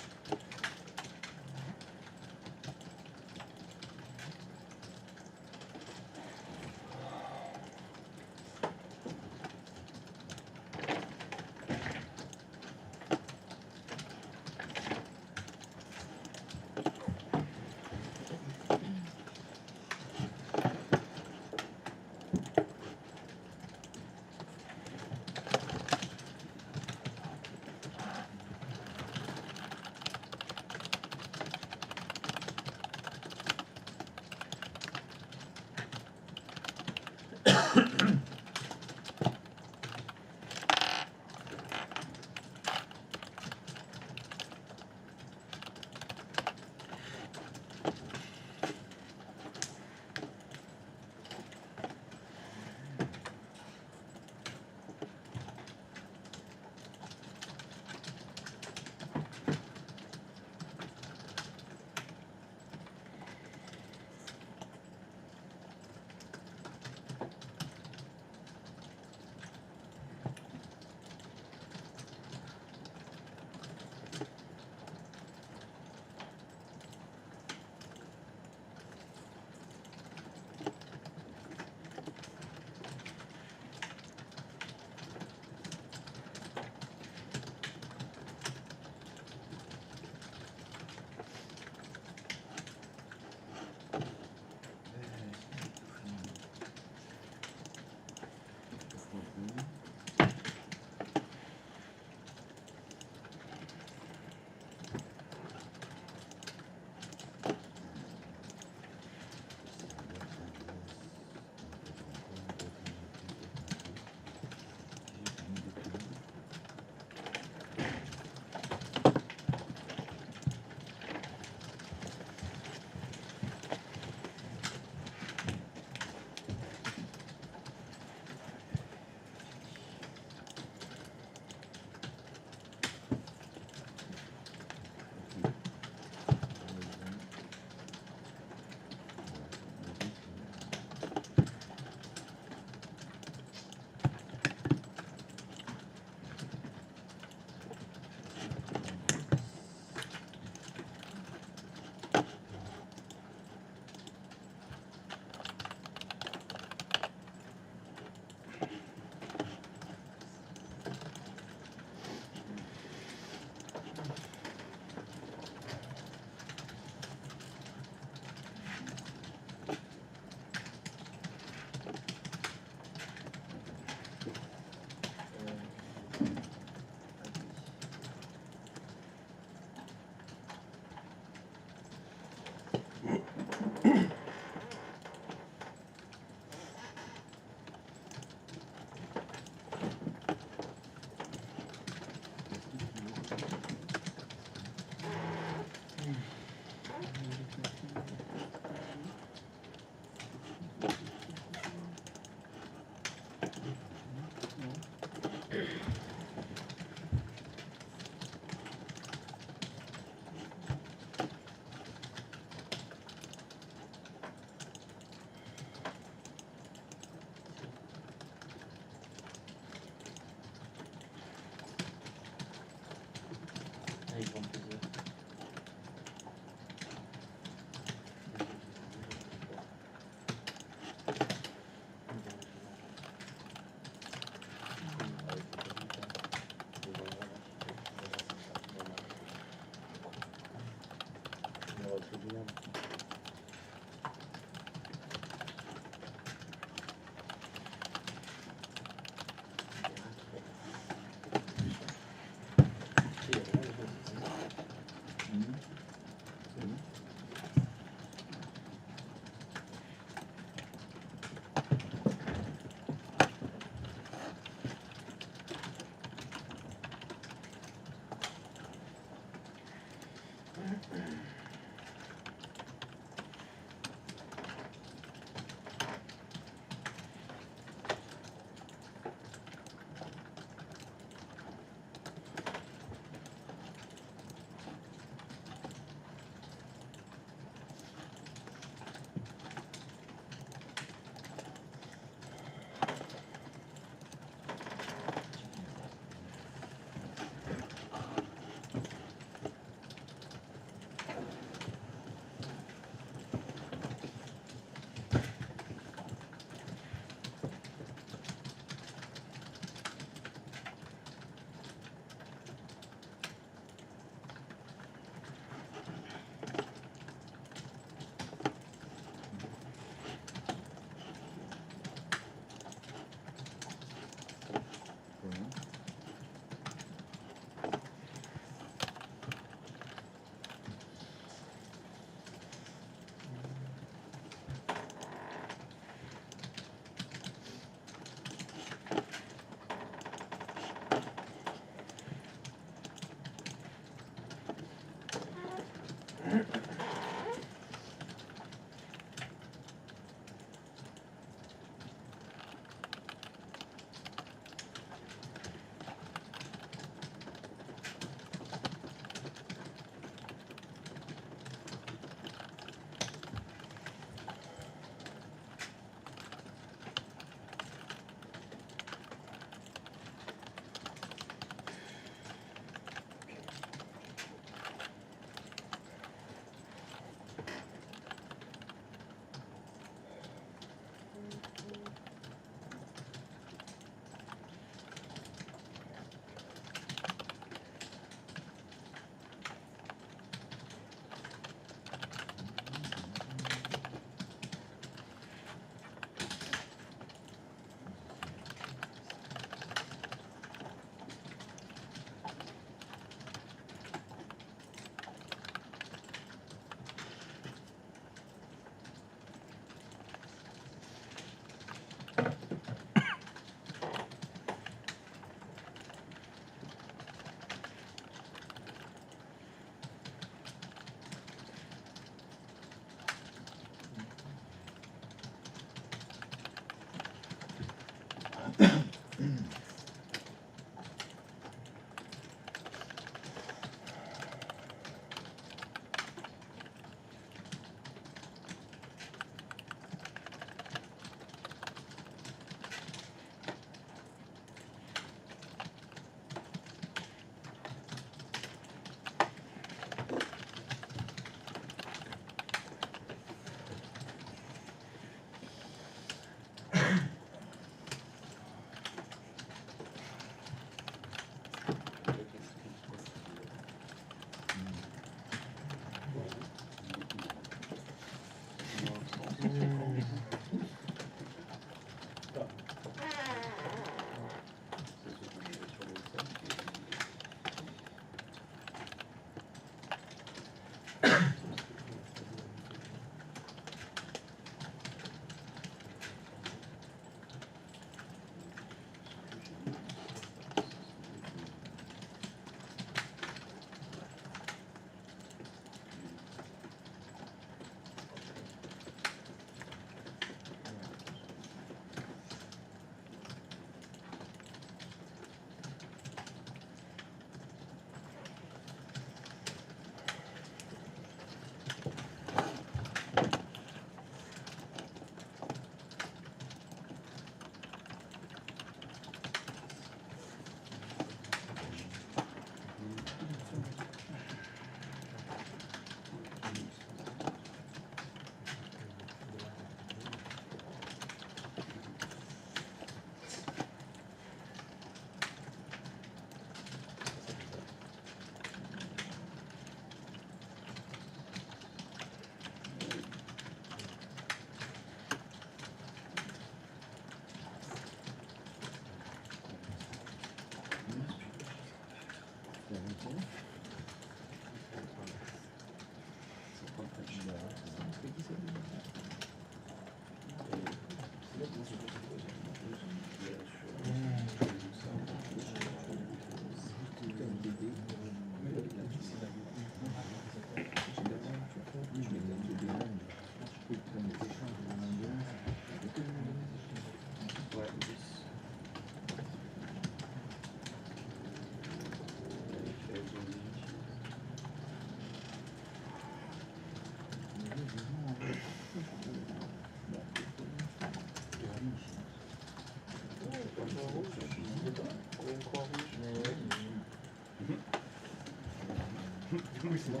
Oui, c'est bon.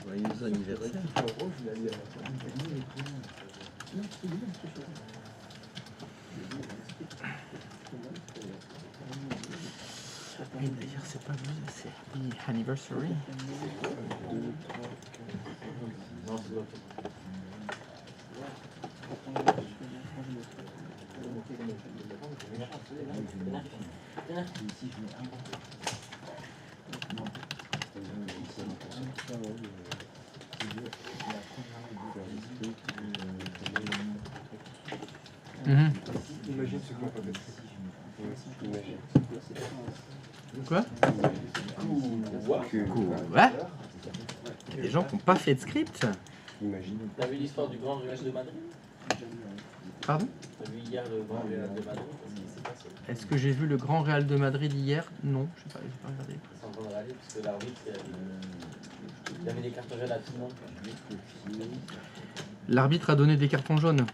Joyeux anniversaire. Oui, d'ailleurs, c'est pas vous, c'est Happy Anniversary. Non, c'est l'autre. Imagine ce qu'on peut mettre. Imagine. Quoi? Ouais. Il y a des gens qui n'ont pas fait de script. Imagine. T'as vu l'histoire du Grand Real de Madrid? Pardon? T'as vu hier le Grand Real de Madrid? Qu'est-ce qui s'est passé? Est-ce que j'ai vu le Grand Real de Madrid hier? Non, je sais pas, j'ai pas regardé. Ils sont en train de râler parce que l'arbitre, il avait des cartons jaunes à tout le monde. L'arbitre a donné des cartons jaunes.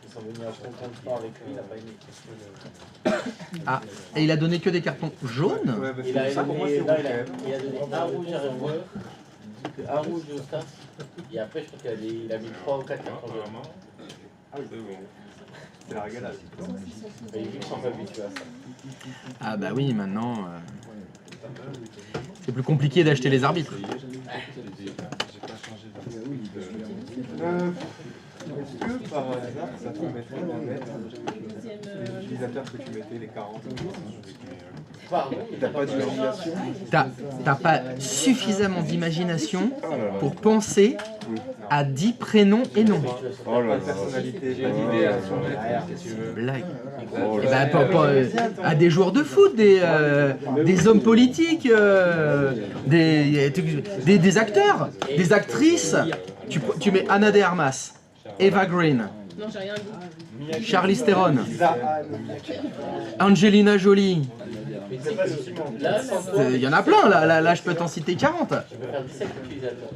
Ils sont venus à fond contre sport avec lui, il n'a pas aimé. Ah, et il a donné que des cartons jaunes? Ouais, parce Il a que ça pour moi donné, c'est non, rouge il a donné un rouge à un joueur, un rouge au staff, et après je crois qu'il a mis 3 ou 4 cartons jaunes. Ah oui, c'est bon. C'est la régalade. Et ils sont pas habitués à ça. Ah bah oui, maintenant... c'est plus compliqué d'acheter les arbitres. J'ai pas changé est-ce que par hasard ça permettrait de mettre les utilisateurs que tu mettais, les 40? Pardon, T'as pas d'imagination? T'as pas suffisamment d'imagination pour penser à 10 prénoms et noms. Oh là là. Personnalité, j'ai l'idée à changer si tu veux. Blague. Oh Eh là ben, à des joueurs de foot, des hommes politiques, des acteurs, des actrices. Tu mets Ana de Armas, Eva Green, Non, j'ai rien dit. Charlize Theron, Angelina Jolie. là, sans toi, Il y en a plein, là je peux t'en citer 40. je peux faire 17 utilisateurs.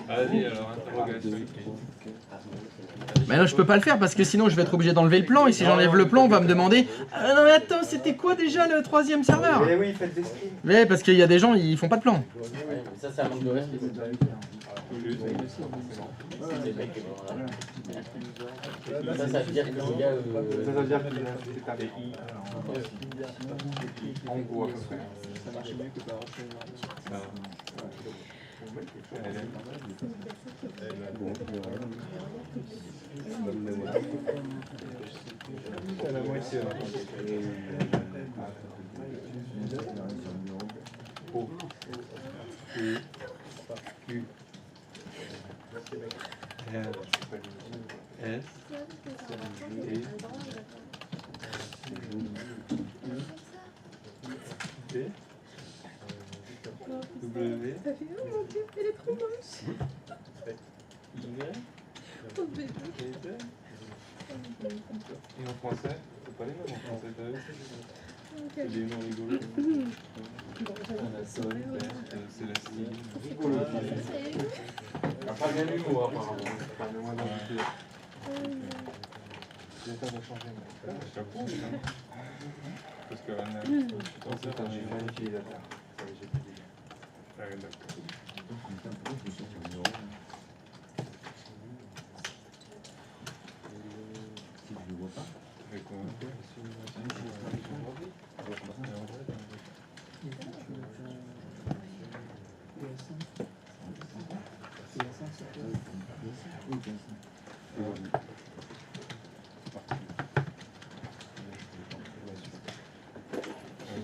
Vas-y, alors interrogation. Mais non, je peux pas le faire parce que sinon je vais être obligé d'enlever le plan. Et si j'enlève le plan, on va me demander ah, non, mais attends, c'était quoi déjà le 3e serveur? Eh oui, faites des screens. Ouais, parce qu'il y a des gens, ils font pas de plan. Ouais, mais ça, c'est un manque de respect. C'est des mecs qui vont là. Ça veut dire que le gars. Ça veut dire qu'il a c'est un pays. En gros, à peu près. À la moitié. O. U. Q. R. S. T. W. T'as fait oh mon dieu, elle est trop moche. Oh bébé. Et en français, c'est pas les mêmes en français, t'as vu? Ok. C'est des noms rigolos. Bon, Anatole, Célestine. Pas bien l'humour, apparemment. Enfin, moi d'inviter. J'ai pas de changer, mais je t'apprends, hein. Parce que je suis censé faire un utilisateur. Ça, j'ai pas dit. Ah oui, d'accord. Avec quoi?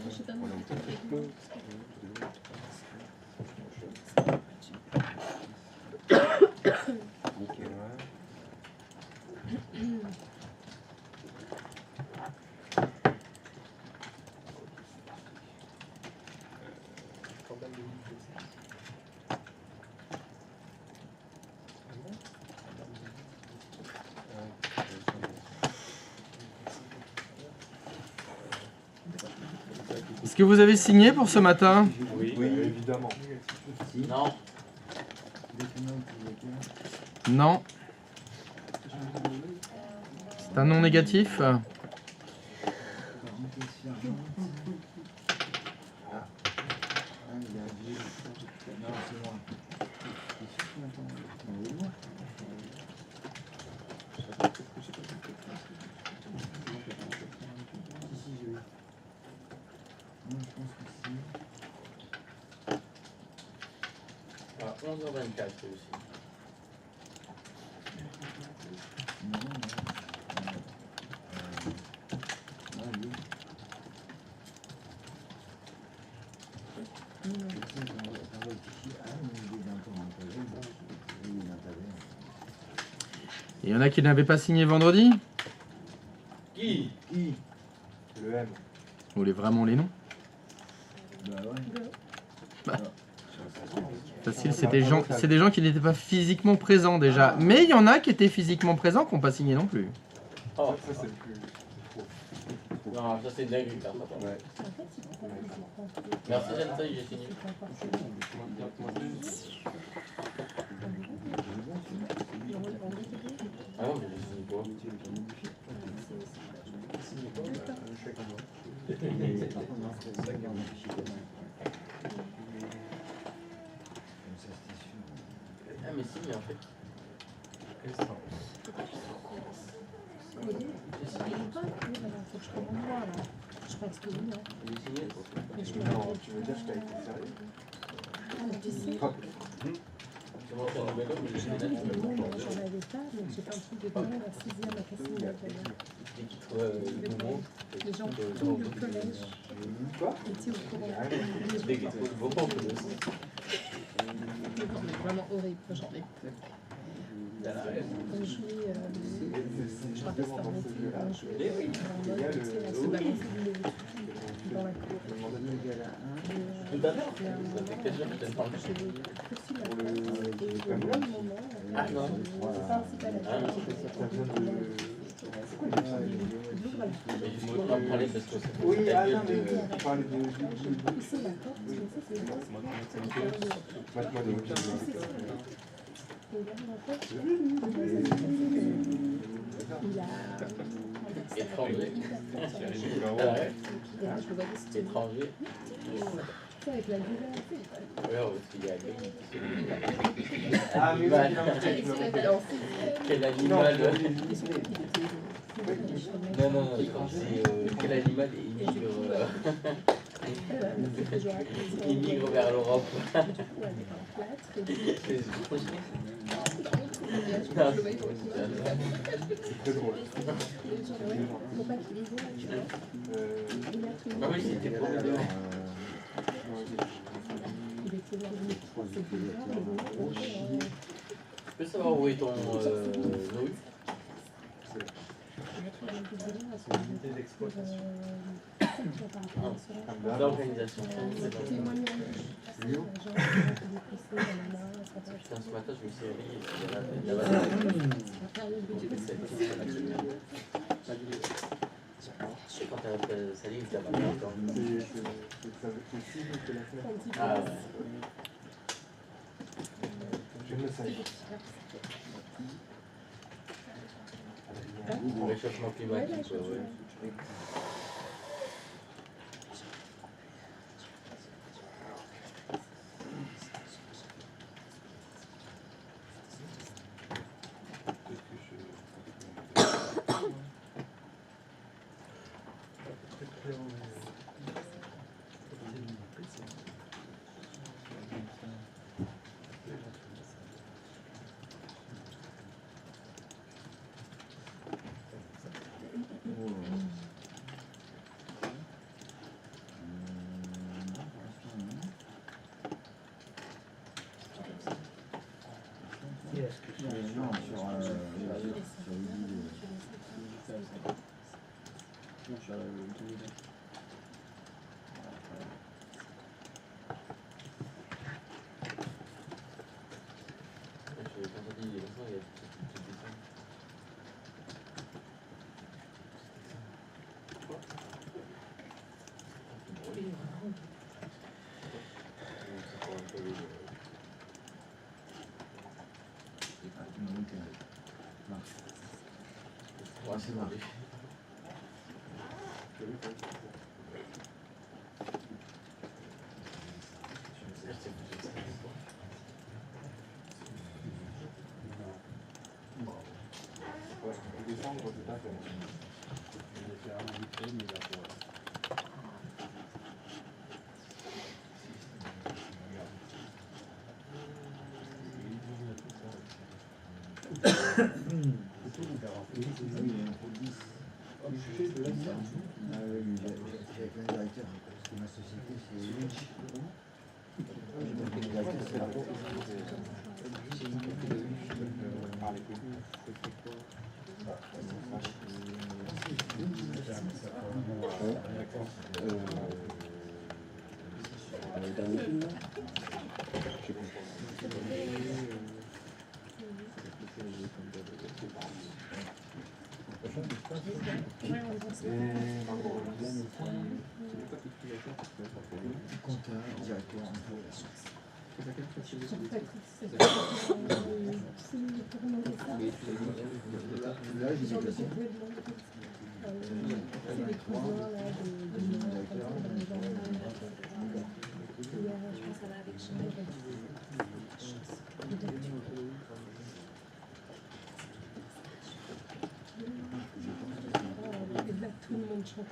Je sais pas moi. Est-ce que vous avez signé pour ce matin? Oui, évidemment. Non. Non. C'est un non négatif. Ah, 11h24 aussi. Il y en a qui n'avaient pas signé vendredi? Qui? Le M. Vous voulez vraiment les noms? Facile, c'est des gens qui n'étaient pas physiquement présents déjà. Mais il y en a qui étaient physiquement présents qui n'ont pas signé non plus. Oh, Ça, c'est le plus. non, ça c'est une dinguerie, là. Ouais. Merci, Jeanne, ça y est, j'ai signé. Ah non, mais j'ai signé quoi? Ah, mais si, mais en fait. J'ai signé. J'ai signé. Non, tu veux dire que je t'ai été sérieux? J'ai monté un nouvel homme, mais j'ai signé là, tu m'as pas changé. J'en avais pas, donc j'ai fait un truc de demain la 6e à Cassine d'ailleurs. Dès qu'il trouve le mot, Les gens tout le collège Quoi? étaient au courant. dès qu'il trouve le mot, on peut le Vraiment horrible, j'en ai. On jouait, je crois que c'était en été, on jouait en mode, tu sais, à se balancer dans la cour. Tout à l'heure. Ça fait 4 jours que je t'ai parlé. Je l'ai poursuivi la classe et au même moment, Ah non. je participe à la Ah non. Mais je ne pas parler parce que c'est Oui, ta ah non, gueule mais de... tu parlais de. pousser la porte, mais ça c'est une Mathématiques. il a Étranger. Ah ouais. je le voyais c'était Étranger. avec la douleur. Ouais, parce qu'il y a gay. Ah, mais Bah, oui, quel animal. Non, non, non, c'est quel animal immigre, immigre vers l'Europe. c'est très drôle. Pour pas qu'il les voit, tu vois. Ah oui, c'était pour le dehors. Il était voir le métro, c'était bien, Je peux savoir où est ton Noé? L'organisation. Putain, ce matin, je me suis réveillé. Il y avait quand t'as salé, il t'a pas longtemps. C'est possible que la fenêtre. Ah ouais. Je ne sais Le réchauffement climatique, ouais. Ouais, c'est marrant. Décembre, c'est pas fait. Ma société, c'est Lynch. J'ai monté le directeur, c'est la comptable, directeur, là, j'ai déplacé. Tout le monde chante.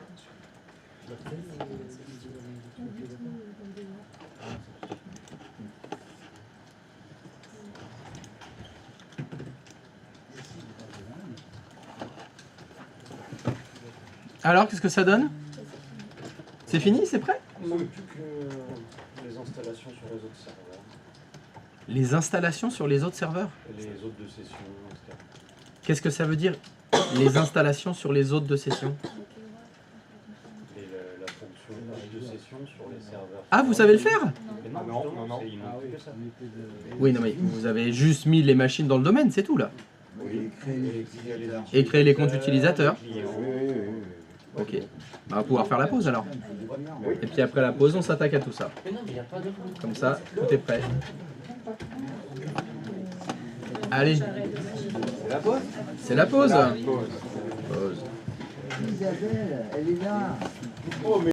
Alors, qu'est-ce que ça donne? C'est fini? C'est prêt? Il manque plus que les installations sur les autres serveurs. Les installations sur les autres serveurs? Les autres de session, etc. Qu'est-ce que ça veut dire? Les installations sur les autres de session? Et la fonction de session sur les serveurs. Ah, vous savez le faire? Mais non, non. il manque plus que ça. Oui, non, mais vous avez juste mis les machines dans le domaine, c'est tout là. Oui, créer Et créer les comptes utilisateurs. Clients. Ok. On va pouvoir faire la pause alors. Et puis après la pause, on s'attaque à tout ça. Mais non, mais il n'y a pas de. Comme ça, tout est prêt. Allez, C'est la pause. c'est la pause. Pause. Pause. Isabelle, elle est là.